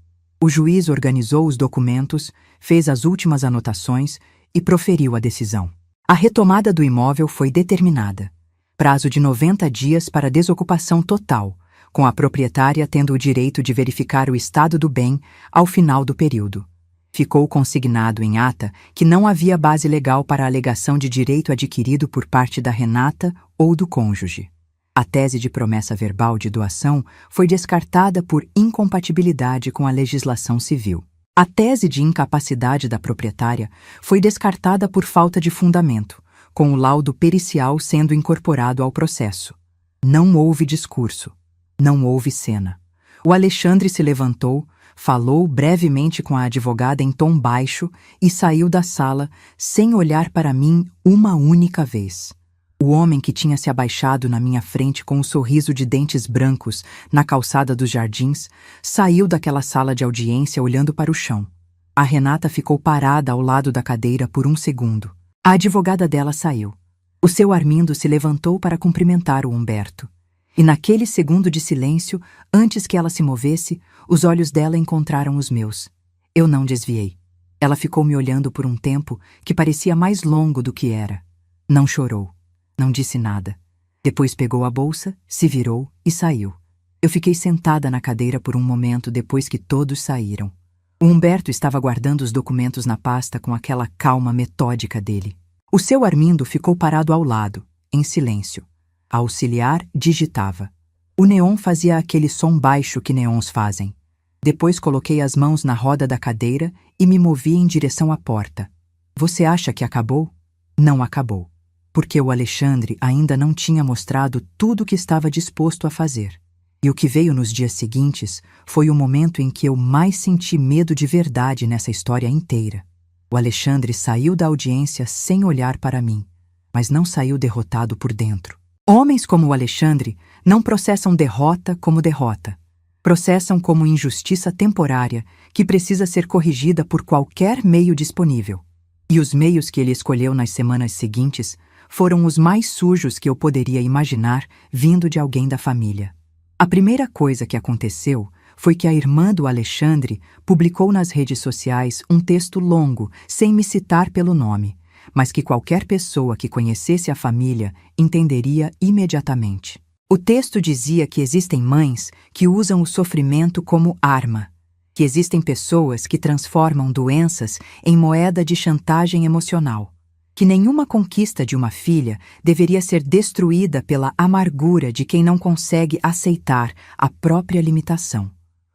O juiz organizou os documentos, fez as últimas anotações e proferiu a decisão. A retomada do imóvel foi determinada. Prazo de 90 dias para desocupação total, com a proprietária tendo o direito de verificar o estado do bem ao final do período. Ficou consignado em ata que não havia base legal para a alegação de direito adquirido por parte da Renata ou do cônjuge. A tese de promessa verbal de doação foi descartada por incompatibilidade com a legislação civil. A tese de incapacidade da proprietária foi descartada por falta de fundamento, com o laudo pericial sendo incorporado ao processo. Não houve discurso. Não houve cena. O Alexandre se levantou, falou brevemente com a advogada em tom baixo e saiu da sala sem olhar para mim uma única vez. O homem que tinha se abaixado na minha frente com um sorriso de dentes brancos na calçada dos jardins saiu daquela sala de audiência olhando para o chão. A Renata ficou parada ao lado da cadeira por um segundo. A advogada dela saiu. O seu Armindo se levantou para cumprimentar o Humberto. E naquele segundo de silêncio, antes que ela se movesse, os olhos dela encontraram os meus. Eu não desviei. Ela ficou me olhando por um tempo que parecia mais longo do que era. Não chorou. Não disse nada. Depois pegou a bolsa, se virou e saiu. Eu fiquei sentada na cadeira por um momento depois que todos saíram. O Humberto estava guardando os documentos na pasta com aquela calma metódica dele. O seu Armindo ficou parado ao lado, em silêncio. A auxiliar digitava. O neon fazia aquele som baixo que neons fazem. Depois coloquei as mãos na roda da cadeira e me movi em direção à porta. Você acha que acabou? Não acabou. Porque o Alexandre ainda não tinha mostrado tudo o que estava disposto a fazer. E o que veio nos dias seguintes foi o momento em que eu mais senti medo de verdade nessa história inteira. O Alexandre saiu da audiência sem olhar para mim, mas não saiu derrotado por dentro. Homens como o Alexandre não processam derrota como derrota. Processam como injustiça temporária que precisa ser corrigida por qualquer meio disponível. E os meios que ele escolheu nas semanas seguintes foram os mais sujos que eu poderia imaginar vindo de alguém da família. A primeira coisa que aconteceu foi que a irmã do Alexandre publicou nas redes sociais um texto longo, sem me citar pelo nome, mas que qualquer pessoa que conhecesse a família entenderia imediatamente. O texto dizia que existem mães que usam o sofrimento como arma, que existem pessoas que transformam doenças em moeda de chantagem emocional, que nenhuma conquista de uma filha deveria ser destruída pela amargura de quem não consegue aceitar a própria limitação.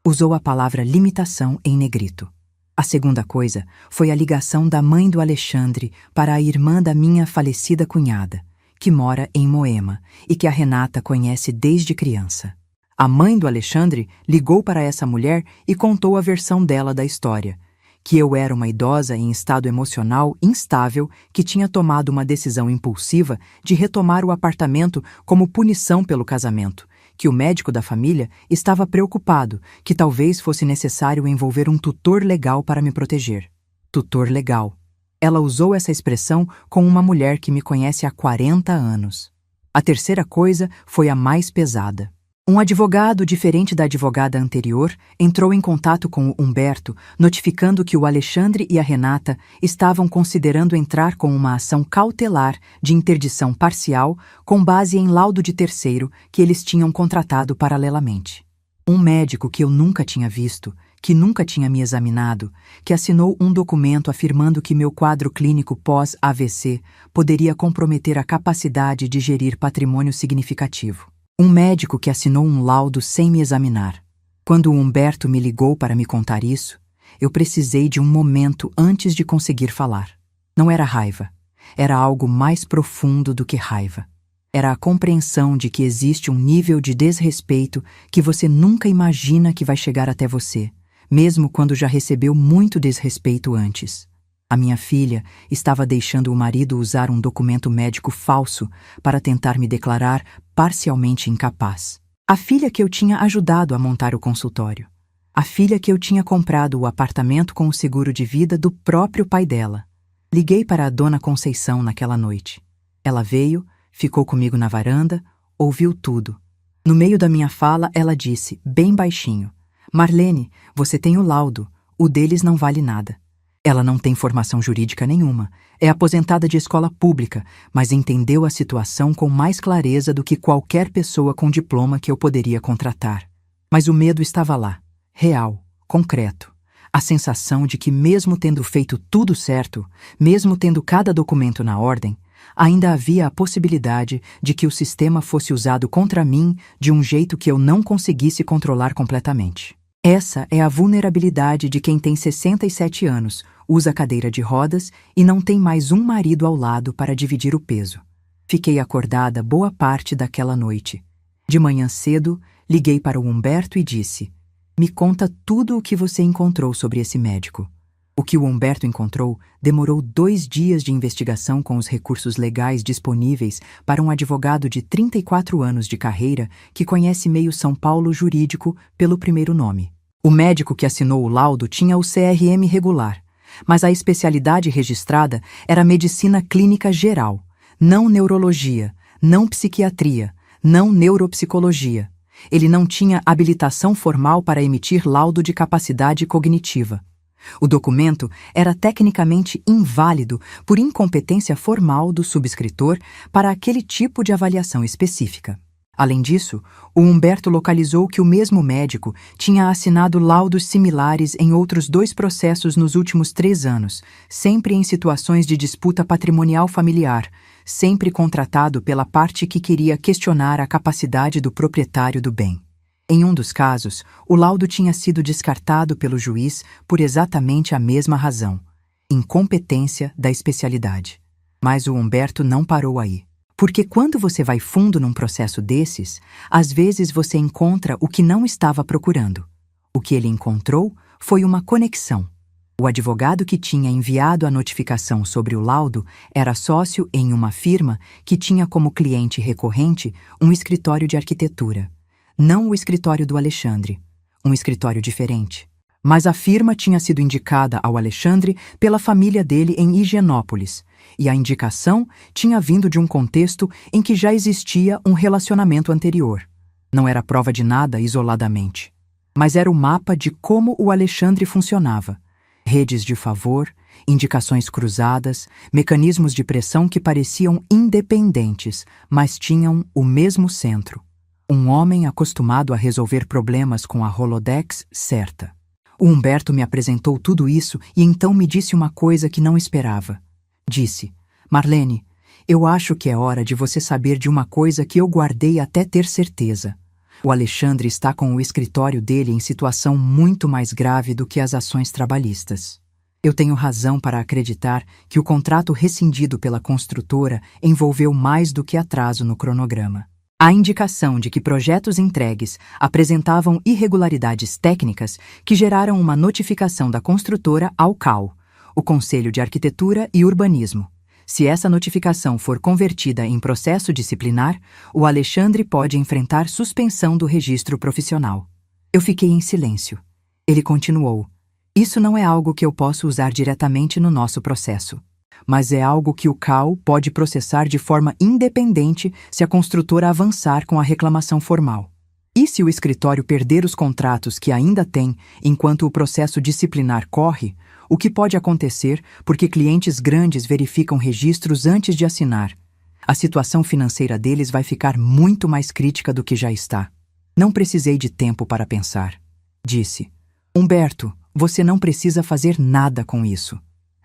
Usou a palavra limitação em negrito. A segunda coisa foi a ligação da mãe do Alexandre para a irmã da minha falecida cunhada, que mora em Moema e que a Renata conhece desde criança. A mãe do Alexandre ligou para essa mulher e contou a versão dela da história, que eu era uma idosa em estado emocional instável que tinha tomado uma decisão impulsiva de retomar o apartamento como punição pelo casamento, que o médico da família estava preocupado que talvez fosse necessário envolver um tutor legal para me proteger. Tutor legal. Ela usou essa expressão com uma mulher que me conhece há 40 anos. A terceira coisa foi a mais pesada. Um advogado, diferente da advogada anterior, entrou em contato com o Humberto, notificando que o Alexandre e a Renata estavam considerando entrar com uma ação cautelar de interdição parcial com base em laudo de terceiro que eles tinham contratado paralelamente. Um médico que eu nunca tinha visto, que nunca tinha me examinado, que assinou um documento afirmando que meu quadro clínico pós-AVC poderia comprometer a capacidade de gerir patrimônio significativo. Um médico que assinou um laudo sem me examinar. Quando o Humberto me ligou para me contar isso, eu precisei de um momento antes de conseguir falar. Não era raiva. Era algo mais profundo do que raiva. Era a compreensão de que existe um nível de desrespeito que você nunca imagina que vai chegar até você, mesmo quando já recebeu muito desrespeito antes. A minha filha estava deixando o marido usar um documento médico falso para tentar me declarar parcialmente incapaz. A filha que eu tinha ajudado a montar o consultório. A filha que eu tinha comprado o apartamento com o seguro de vida do próprio pai dela. Liguei para a dona Conceição naquela noite. Ela veio, ficou comigo na varanda, ouviu tudo. No meio da minha fala, ela disse, bem baixinho, Marlene, você tem o laudo, o deles não vale nada. Ela não tem formação jurídica nenhuma, é aposentada de escola pública, mas entendeu a situação com mais clareza do que qualquer pessoa com diploma que eu poderia contratar. Mas o medo estava lá, real, concreto. A sensação de que mesmo tendo feito tudo certo, mesmo tendo cada documento na ordem, ainda havia a possibilidade de que o sistema fosse usado contra mim de um jeito que eu não conseguisse controlar completamente. Essa é a vulnerabilidade de quem tem 67 anos, usa cadeira de rodas e não tem mais um marido ao lado para dividir o peso. Fiquei acordada boa parte daquela noite. De manhã cedo, liguei para o Humberto e disse, me conta tudo o que você encontrou sobre esse médico. O que o Humberto encontrou demorou 2 dias de investigação com os recursos legais disponíveis para um advogado de 34 anos de carreira que conhece meio São Paulo jurídico pelo primeiro nome. O médico que assinou o laudo tinha o CRM regular, mas a especialidade registrada era medicina clínica geral, não neurologia, não psiquiatria, não neuropsicologia. Ele não tinha habilitação formal para emitir laudo de capacidade cognitiva. O documento era tecnicamente inválido por incompetência formal do subscritor para aquele tipo de avaliação específica. Além disso, o Humberto localizou que o mesmo médico tinha assinado laudos similares em outros 2 processos nos últimos 3 anos, sempre em situações de disputa patrimonial familiar, sempre contratado pela parte que queria questionar a capacidade do proprietário do bem. Em um dos casos, o laudo tinha sido descartado pelo juiz por exatamente a mesma razão: incompetência da especialidade. Mas o Humberto não parou aí. Porque quando você vai fundo num processo desses, às vezes você encontra o que não estava procurando. O que ele encontrou foi uma conexão. O advogado que tinha enviado a notificação sobre o laudo era sócio em uma firma que tinha como cliente recorrente um escritório de arquitetura. Não o escritório do Alexandre, um escritório diferente. Mas a firma tinha sido indicada ao Alexandre pela família dele em Higienópolis, e a indicação tinha vindo de um contexto em que já existia um relacionamento anterior. Não era prova de nada isoladamente, mas era o mapa de como o Alexandre funcionava. Redes de favor, indicações cruzadas, mecanismos de pressão que pareciam independentes, mas tinham o mesmo centro. Um homem acostumado a resolver problemas com a Rolodex certa. O Humberto me apresentou tudo isso e então me disse uma coisa que não esperava. Disse, Marlene, eu acho que é hora de você saber de uma coisa que eu guardei até ter certeza. O Alexandre está com o escritório dele em situação muito mais grave do que as ações trabalhistas. Eu tenho razão para acreditar que o contrato rescindido pela construtora envolveu mais do que atraso no cronograma. A indicação de que projetos entregues apresentavam irregularidades técnicas que geraram uma notificação da construtora ao CAU, o Conselho de Arquitetura e Urbanismo. Se essa notificação for convertida em processo disciplinar, o Alexandre pode enfrentar suspensão do registro profissional. Eu fiquei em silêncio. Ele continuou. Isso não é algo que eu posso usar diretamente no nosso processo, mas é algo que o CAU pode processar de forma independente se a construtora avançar com a reclamação formal. E se o escritório perder os contratos que ainda tem enquanto o processo disciplinar corre, o que pode acontecer porque clientes grandes verificam registros antes de assinar? A situação financeira deles vai ficar muito mais crítica do que já está. Não precisei de tempo para pensar. Disse: Humberto, você não precisa fazer nada com isso.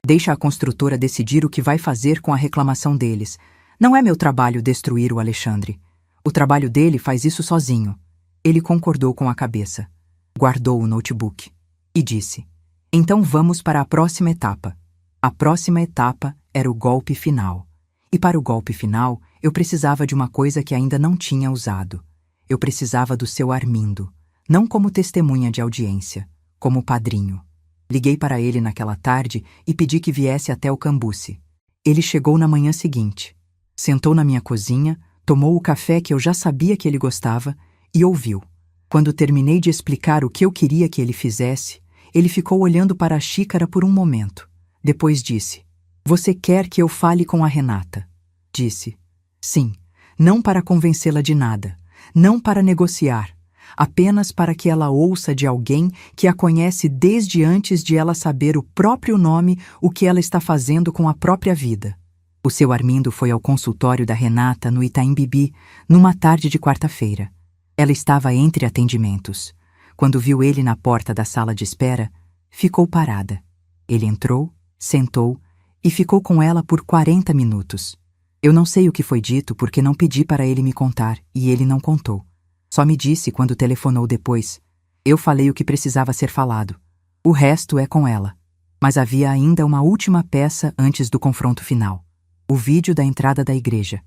Deixa a construtora decidir o que vai fazer com a reclamação deles. Não é meu trabalho destruir o Alexandre. O trabalho dele faz isso sozinho. Ele concordou com a cabeça. Guardou o notebook. E disse: Então vamos para a próxima etapa. A próxima etapa era o golpe final. E para o golpe final, eu precisava de uma coisa que ainda não tinha usado. Eu precisava do seu Armindo, não como testemunha de audiência, como padrinho. Liguei para ele naquela tarde e pedi que viesse até o Cambuci. Ele chegou na manhã seguinte. Sentou na minha cozinha, tomou o café que eu já sabia que ele gostava e ouviu. Quando terminei de explicar o que eu queria que ele fizesse, ele ficou olhando para a xícara por um momento. Depois disse: Você quer que eu fale com a Renata? Disse: Sim, não para convencê-la de nada, não para negociar, apenas para que ela ouça de alguém que a conhece desde antes de ela saber o próprio nome, o que ela está fazendo com a própria vida. O seu Armindo foi ao consultório da Renata no Itaim Bibi, numa tarde de quarta-feira. Ela estava entre atendimentos. Quando viu ele na porta da sala de espera, ficou parada. Ele entrou, sentou e ficou com ela por 40 minutos. Eu não sei o que foi dito porque não pedi para ele me contar e ele não contou. Só me disse quando telefonou depois. Eu falei o que precisava ser falado. O resto é com ela. Mas havia ainda uma última peça antes do confronto final. O vídeo da entrada da igreja.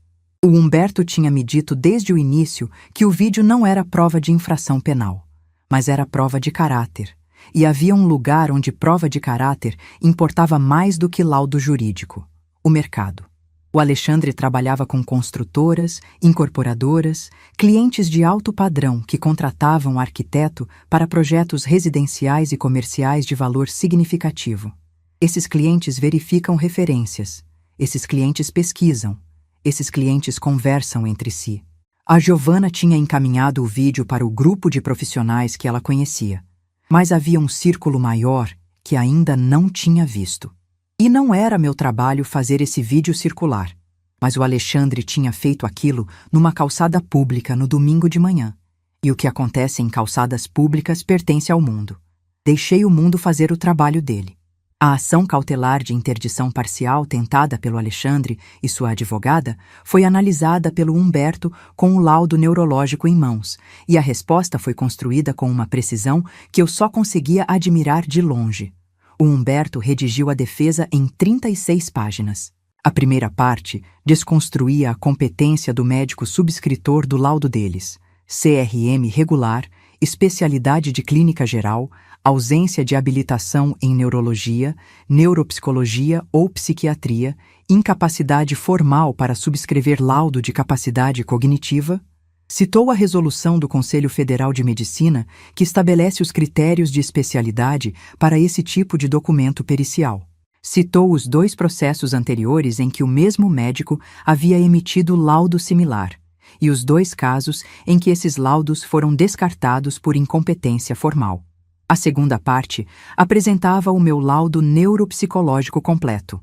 O Humberto tinha me dito desde o início que o vídeo não era prova de infração penal, mas era prova de caráter. E havia um lugar onde prova de caráter importava mais do que laudo jurídico: o mercado. O Alexandre trabalhava com construtoras, incorporadoras, clientes de alto padrão que contratavam o arquiteto para projetos residenciais e comerciais de valor significativo. Esses clientes verificam referências, esses clientes pesquisam, esses clientes conversam entre si. A Giovana tinha encaminhado o vídeo para o grupo de profissionais que ela conhecia, mas havia um círculo maior que ainda não tinha visto. E não era meu trabalho fazer esse vídeo circular, mas o Alexandre tinha feito aquilo numa calçada pública no domingo de manhã. E o que acontece em calçadas públicas pertence ao mundo. Deixei o mundo fazer o trabalho dele. A ação cautelar de interdição parcial tentada pelo Alexandre e sua advogada foi analisada pelo Humberto com o laudo neurológico em mãos, e a resposta foi construída com uma precisão que eu só conseguia admirar de longe. O Humberto redigiu a defesa em 36 páginas. A primeira parte desconstruía a competência do médico subscritor do laudo deles: CRM regular, especialidade de clínica geral, ausência de habilitação em neurologia, neuropsicologia ou psiquiatria, incapacidade formal para subscrever laudo de capacidade cognitiva. Citou a resolução do Conselho Federal de Medicina que estabelece os critérios de especialidade para esse tipo de documento pericial. Citou os 2 processos anteriores em que o mesmo médico havia emitido laudo similar, e os 2 casos em que esses laudos foram descartados por incompetência formal. A segunda parte apresentava o meu laudo neuropsicológico completo.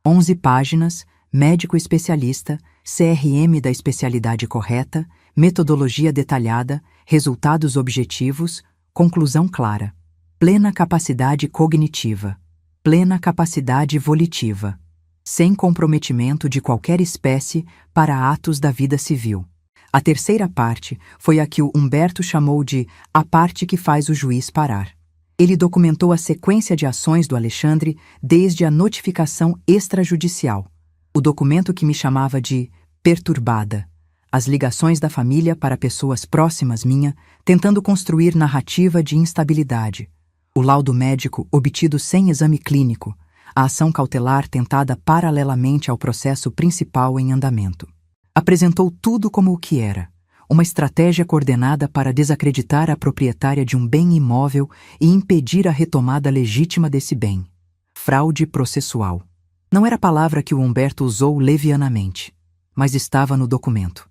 11 páginas, médico especialista, CRM da especialidade correta, metodologia detalhada, resultados objetivos, conclusão clara. Plena capacidade cognitiva. Plena capacidade volitiva. Sem comprometimento de qualquer espécie para atos da vida civil. A terceira parte foi a que o Humberto chamou de a parte que faz o juiz parar. Ele documentou a sequência de ações do Alexandre desde a notificação extrajudicial, o documento que me chamava de perturbada, as ligações da família para pessoas próximas minha, tentando construir narrativa de instabilidade, o laudo médico obtido sem exame clínico, a ação cautelar tentada paralelamente ao processo principal em andamento. Apresentou tudo como o que era: uma estratégia coordenada para desacreditar a proprietária de um bem imóvel e impedir a retomada legítima desse bem. Fraude processual. Não era a palavra que o Humberto usou levianamente, mas estava no documento.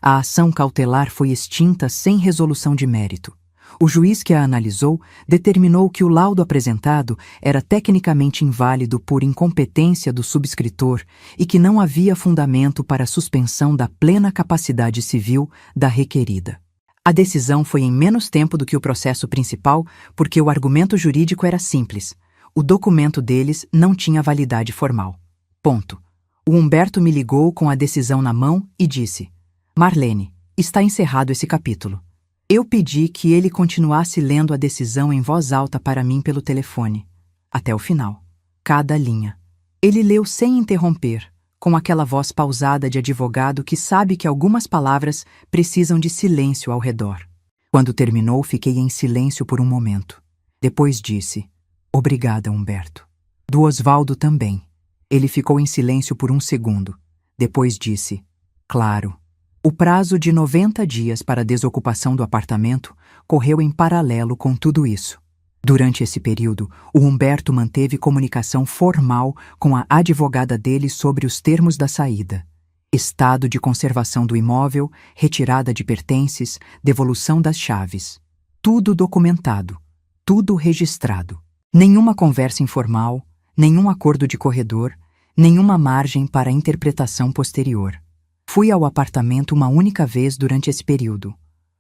A ação cautelar foi extinta sem resolução de mérito. O juiz que a analisou determinou que o laudo apresentado era tecnicamente inválido por incompetência do subscritor e que não havia fundamento para a suspensão da plena capacidade civil da requerida. A decisão foi em menos tempo do que o processo principal, porque o argumento jurídico era simples. O documento deles não tinha validade formal. Ponto. O Humberto me ligou com a decisão na mão e disse: Marlene, está encerrado esse capítulo. Eu pedi que ele continuasse lendo a decisão em voz alta para mim pelo telefone, até o final. Cada linha. Ele leu sem interromper, com aquela voz pausada de advogado que sabe que algumas palavras precisam de silêncio ao redor. Quando terminou, fiquei em silêncio por um momento. Depois disse: Obrigada, Humberto. Do Osvaldo também. Ele ficou em silêncio por um segundo. Depois disse: Claro. O prazo de 90 dias para a desocupação do apartamento correu em paralelo com tudo isso. Durante esse período, o Humberto manteve comunicação formal com a advogada dele sobre os termos da saída: estado de conservação do imóvel, retirada de pertences, devolução das chaves. Tudo documentado, tudo registrado. Nenhuma conversa informal, nenhum acordo de corredor, nenhuma margem para interpretação posterior. Fui ao apartamento uma única vez durante esse período.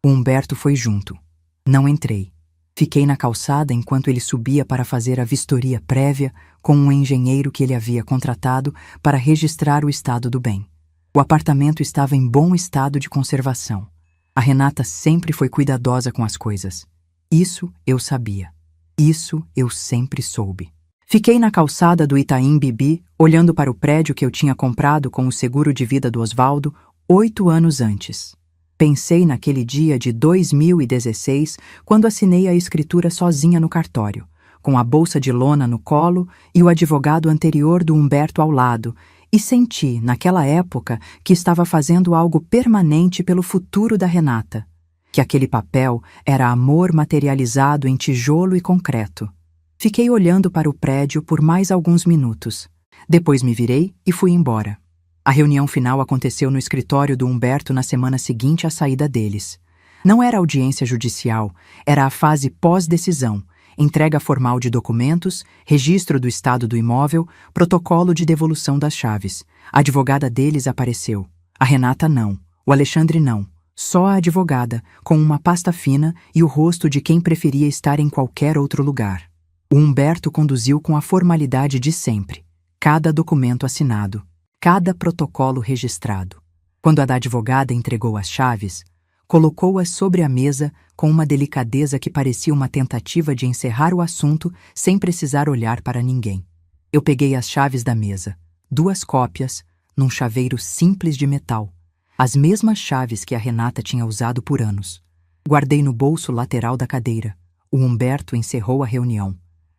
O Humberto foi junto. Não entrei. Fiquei na calçada enquanto ele subia para fazer a vistoria prévia com um engenheiro que ele havia contratado para registrar o estado do bem. O apartamento estava em bom estado de conservação. A Renata sempre foi cuidadosa com as coisas. Isso eu sabia. Isso eu sempre soube. Fiquei na calçada do Itaim Bibi, olhando para o prédio que eu tinha comprado com o seguro de vida do Osvaldo 8 anos antes. Pensei naquele dia de 2016, quando assinei a escritura sozinha no cartório, com a bolsa de lona no colo e o advogado anterior do Humberto ao lado, e senti, naquela época, que estava fazendo algo permanente pelo futuro da Renata, que aquele papel era amor materializado em tijolo e concreto. Fiquei olhando para o prédio por mais alguns minutos. Depois me virei e fui embora. A reunião final aconteceu no escritório do Humberto na semana seguinte à saída deles. Não era audiência judicial, era a fase pós-decisão, entrega formal de documentos, registro do estado do imóvel, protocolo de devolução das chaves. A advogada deles apareceu. A Renata não. O Alexandre não. Só a advogada, com uma pasta fina e o rosto de quem preferia estar em qualquer outro lugar. O Humberto conduziu com a formalidade de sempre. Cada documento assinado. Cada protocolo registrado. Quando a da advogada entregou as chaves, colocou-as sobre a mesa com uma delicadeza que parecia uma tentativa de encerrar o assunto sem precisar olhar para ninguém. Eu peguei as chaves da mesa, 2 cópias, num chaveiro simples de metal, as mesmas chaves que a Renata tinha usado por anos. Guardei no bolso lateral da cadeira. O Humberto encerrou a reunião.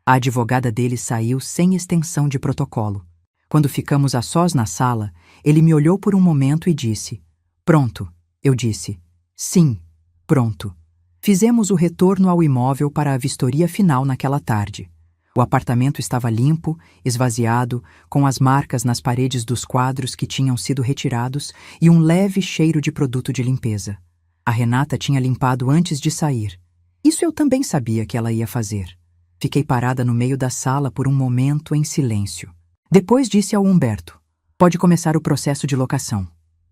A advogada dele saiu sem extensão de protocolo. Quando ficamos a sós na sala, ele me olhou por um momento e disse: Pronto. Eu disse: Sim, pronto. Fizemos o retorno ao imóvel para a vistoria final naquela tarde. O apartamento estava limpo, esvaziado, com as marcas nas paredes dos quadros que tinham sido retirados e um leve cheiro de produto de limpeza. A Renata tinha limpado antes de sair. Isso eu também sabia que ela ia fazer. Fiquei parada no meio da sala por um momento em silêncio. Depois disse ao Humberto: Pode começar o processo de locação.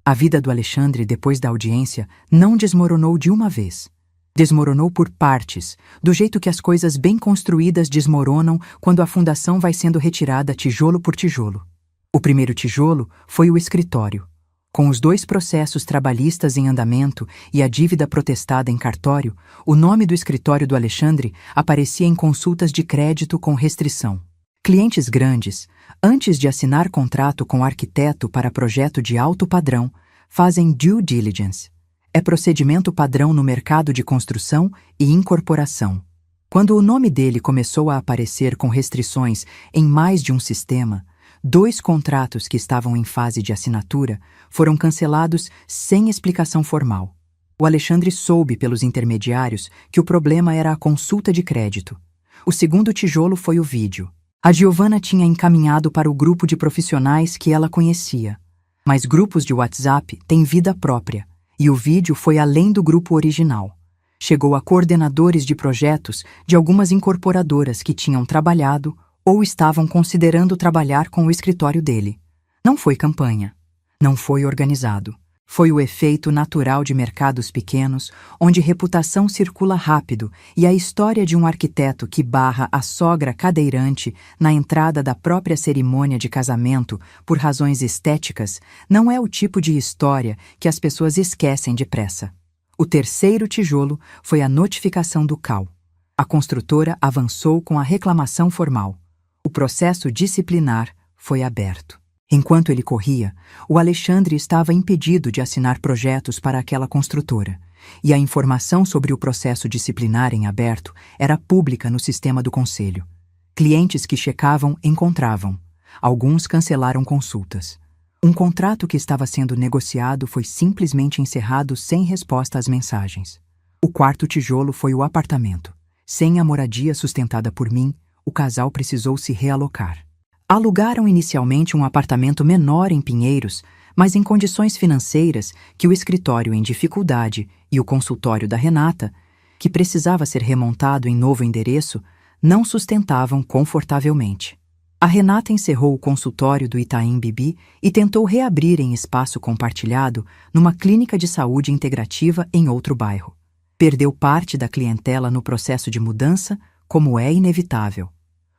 A vida do Alexandre, depois da audiência, não desmoronou de uma vez. Desmoronou por partes, do jeito que as coisas bem construídas desmoronam quando a fundação vai sendo retirada tijolo por tijolo. O primeiro tijolo foi o escritório. Com os 2 processos trabalhistas em andamento e a dívida protestada em cartório, o nome do escritório do Alexandre aparecia em consultas de crédito com restrição. Clientes grandes, antes de assinar contrato com arquiteto para projeto de alto padrão, fazem due diligence. É procedimento padrão no mercado de construção e incorporação. Quando o nome dele começou a aparecer com restrições em mais de um sistema, 2 contratos que estavam em fase de assinatura foram cancelados sem explicação formal. O Alexandre soube pelos intermediários que o problema era a consulta de crédito. O segundo tijolo foi o vídeo. A Giovana tinha encaminhado para o grupo de profissionais que ela conhecia. Mas grupos de WhatsApp têm vida própria, E o vídeo foi além do grupo original. Chegou a coordenadores de projetos de algumas incorporadoras que tinham trabalhado ou estavam considerando trabalhar com o escritório dele. Não foi campanha. Não foi organizado. Foi o efeito natural de mercados pequenos, onde reputação circula rápido e a história de um arquiteto que barra a sogra cadeirante na entrada da própria cerimônia de casamento por razões estéticas não é o tipo de história que as pessoas esquecem depressa. O terceiro tijolo foi a notificação do CAU. A construtora avançou com a reclamação formal. O processo disciplinar foi aberto. Enquanto ele corria, o Alexandre estava impedido de assinar projetos para aquela construtora, e a informação sobre o processo disciplinar em aberto era pública no sistema do conselho. Clientes que checavam encontravam. Alguns cancelaram consultas. Um contrato que estava sendo negociado foi simplesmente encerrado sem resposta às mensagens. O quarto tijolo foi o apartamento. Sem a moradia sustentada por mim, o casal precisou se realocar. Alugaram inicialmente um apartamento menor em Pinheiros, mas em condições financeiras que o escritório em dificuldade e o consultório da Renata, que precisava ser remontado em novo endereço, não sustentavam confortavelmente. A Renata encerrou o consultório do Itaim Bibi e tentou reabrir em espaço compartilhado numa clínica de saúde integrativa em outro bairro. Perdeu parte da clientela no processo de mudança, como é inevitável.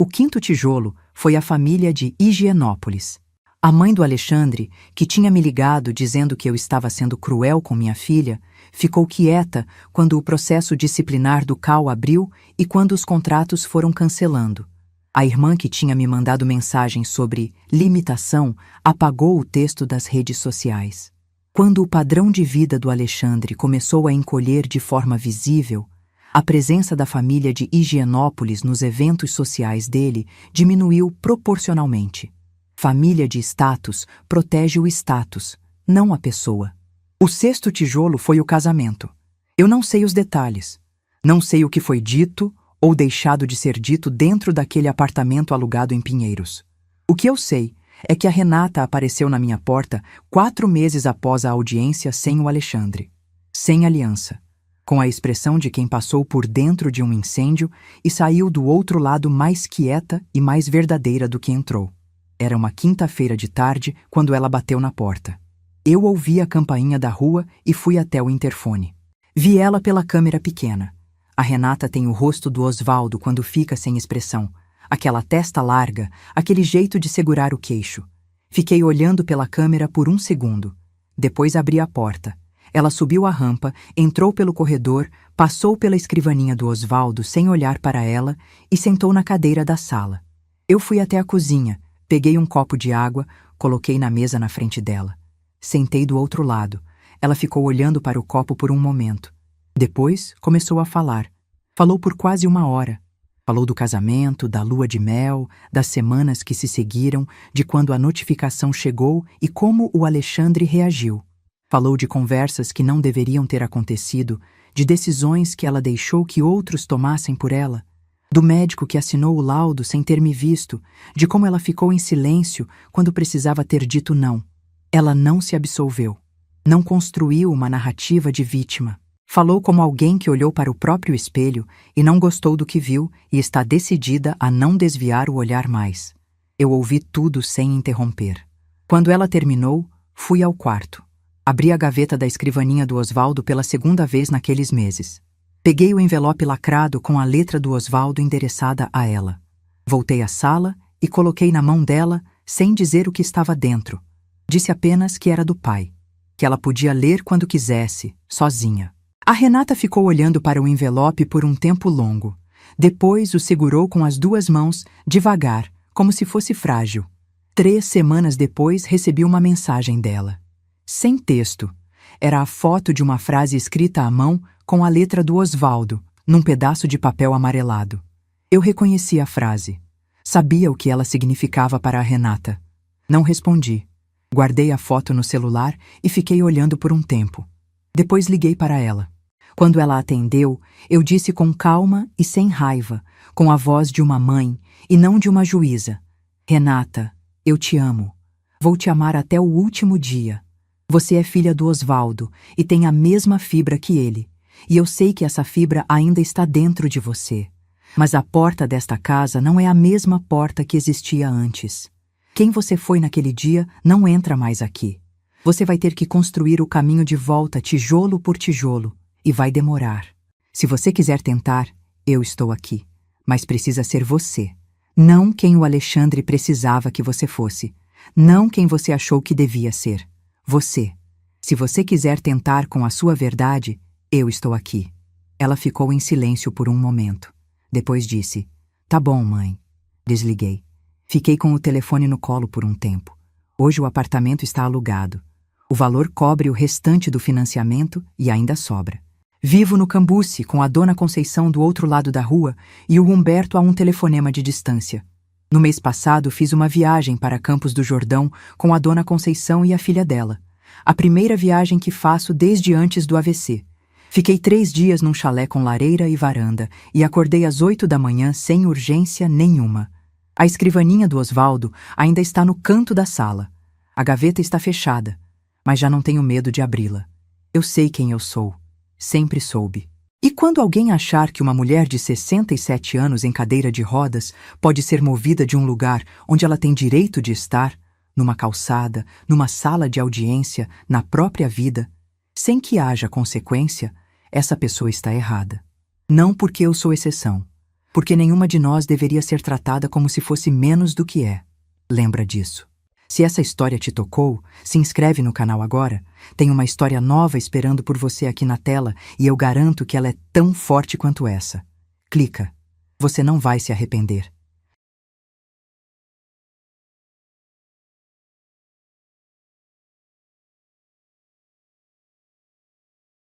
O quinto tijolo foi a família de Higienópolis. A mãe do Alexandre, que tinha me ligado dizendo que eu estava sendo cruel com minha filha, ficou quieta quando o processo disciplinar do CAU abriu e quando os contratos foram cancelando. A irmã que tinha me mandado mensagem sobre limitação apagou o texto das redes sociais. Quando o padrão de vida do Alexandre começou a encolher de forma visível, a presença da família de Higienópolis nos eventos sociais dele diminuiu proporcionalmente. Família de status protege o status, não a pessoa. O sexto tijolo foi o casamento. Eu não sei os detalhes. Não sei o que foi dito ou deixado de ser dito dentro daquele apartamento alugado em Pinheiros. O que eu sei é que a Renata apareceu na minha porta 4 meses após a audiência sem o Alexandre. Sem aliança. Com a expressão de quem passou por dentro de um incêndio e saiu do outro lado mais quieta e mais verdadeira do que entrou. Era uma quinta-feira de tarde quando ela bateu na porta. Eu ouvi a campainha da rua e fui até o interfone. Vi ela pela câmera pequena. A Renata tem o rosto do Osvaldo quando fica sem expressão. Aquela testa larga, aquele jeito de segurar o queixo. Fiquei olhando pela câmera por 1 segundo. Depois abri a porta. Ela subiu a rampa, entrou pelo corredor, passou pela escrivaninha do Osvaldo sem olhar para ela e sentou na cadeira da sala. Eu fui até a cozinha, peguei um copo de água, coloquei na mesa na frente dela. Sentei do outro lado. Ela ficou olhando para o copo por um momento. Depois começou a falar. Falou por quase 1 hora. Falou do casamento, da lua de mel, das semanas que se seguiram, de quando a notificação chegou e como o Alexandre reagiu. Falou de conversas que não deveriam ter acontecido, de decisões que ela deixou que outros tomassem por ela, do médico que assinou o laudo sem ter me visto, de como ela ficou em silêncio quando precisava ter dito não. Ela não se absolveu. Não construiu uma narrativa de vítima. Falou como alguém que olhou para o próprio espelho e não gostou do que viu e está decidida a não desviar o olhar mais. Eu ouvi tudo sem interromper. Quando ela terminou, fui ao quarto. Abri a gaveta da escrivaninha do Osvaldo pela 2ª vez naqueles meses. Peguei o envelope lacrado com a letra do Osvaldo endereçada a ela. Voltei à sala e coloquei na mão dela, sem dizer o que estava dentro. Disse apenas que era do pai, que ela podia ler quando quisesse, sozinha. A Renata ficou olhando para o envelope por um tempo longo. Depois o segurou com as 2 mãos, devagar, como se fosse frágil. 3 semanas depois recebi uma mensagem dela. Sem texto. Era a foto de uma frase escrita à mão com a letra do Osvaldo, num pedaço de papel amarelado. Eu reconheci a frase. Sabia o que ela significava para a Renata. Não respondi. Guardei a foto no celular e fiquei olhando por um tempo. Depois liguei para ela. Quando ela atendeu, eu disse com calma e sem raiva, com a voz de uma mãe e não de uma juíza: Renata, eu te amo. Vou te amar até o último dia. Você é filha do Osvaldo e tem a mesma fibra que ele. E eu sei que essa fibra ainda está dentro de você. Mas a porta desta casa não é a mesma porta que existia antes. Quem você foi naquele dia não entra mais aqui. Você vai ter que construir o caminho de volta tijolo por tijolo, e vai demorar. Se você quiser tentar, eu estou aqui. Mas precisa ser você. Não quem o Alexandre precisava que você fosse. Não quem você achou que devia ser. Você. Se você quiser tentar com a sua verdade, eu estou aqui. Ela ficou em silêncio por um momento. Depois disse: Tá bom, mãe. Desliguei. Fiquei com o telefone no colo por um tempo. Hoje o apartamento está alugado. O valor cobre o restante do financiamento e ainda sobra. Vivo no Cambuci, com a dona Conceição do outro lado da rua e o Humberto a um telefonema de distância. No mês passado fiz uma viagem para Campos do Jordão com a dona Conceição e a filha dela. A primeira viagem que faço desde antes do AVC. Fiquei 3 dias num chalé com lareira e varanda e acordei às 8 da manhã sem urgência nenhuma. A escrivaninha do Osvaldo ainda está no canto da sala. A gaveta está fechada, mas já não tenho medo de abri-la. Eu sei quem eu sou. Sempre soube. E quando alguém achar que uma mulher de 67 anos em cadeira de rodas pode ser movida de um lugar onde ela tem direito de estar, numa calçada, numa sala de audiência, na própria vida, sem que haja consequência, essa pessoa está errada. Não porque eu sou exceção, porque nenhuma de nós deveria ser tratada como se fosse menos do que é. Lembra disso. Se essa história te tocou, se inscreve no canal agora. Tem uma história nova esperando por você aqui na tela e eu garanto que ela é tão forte quanto essa. Clica. Você não vai se arrepender.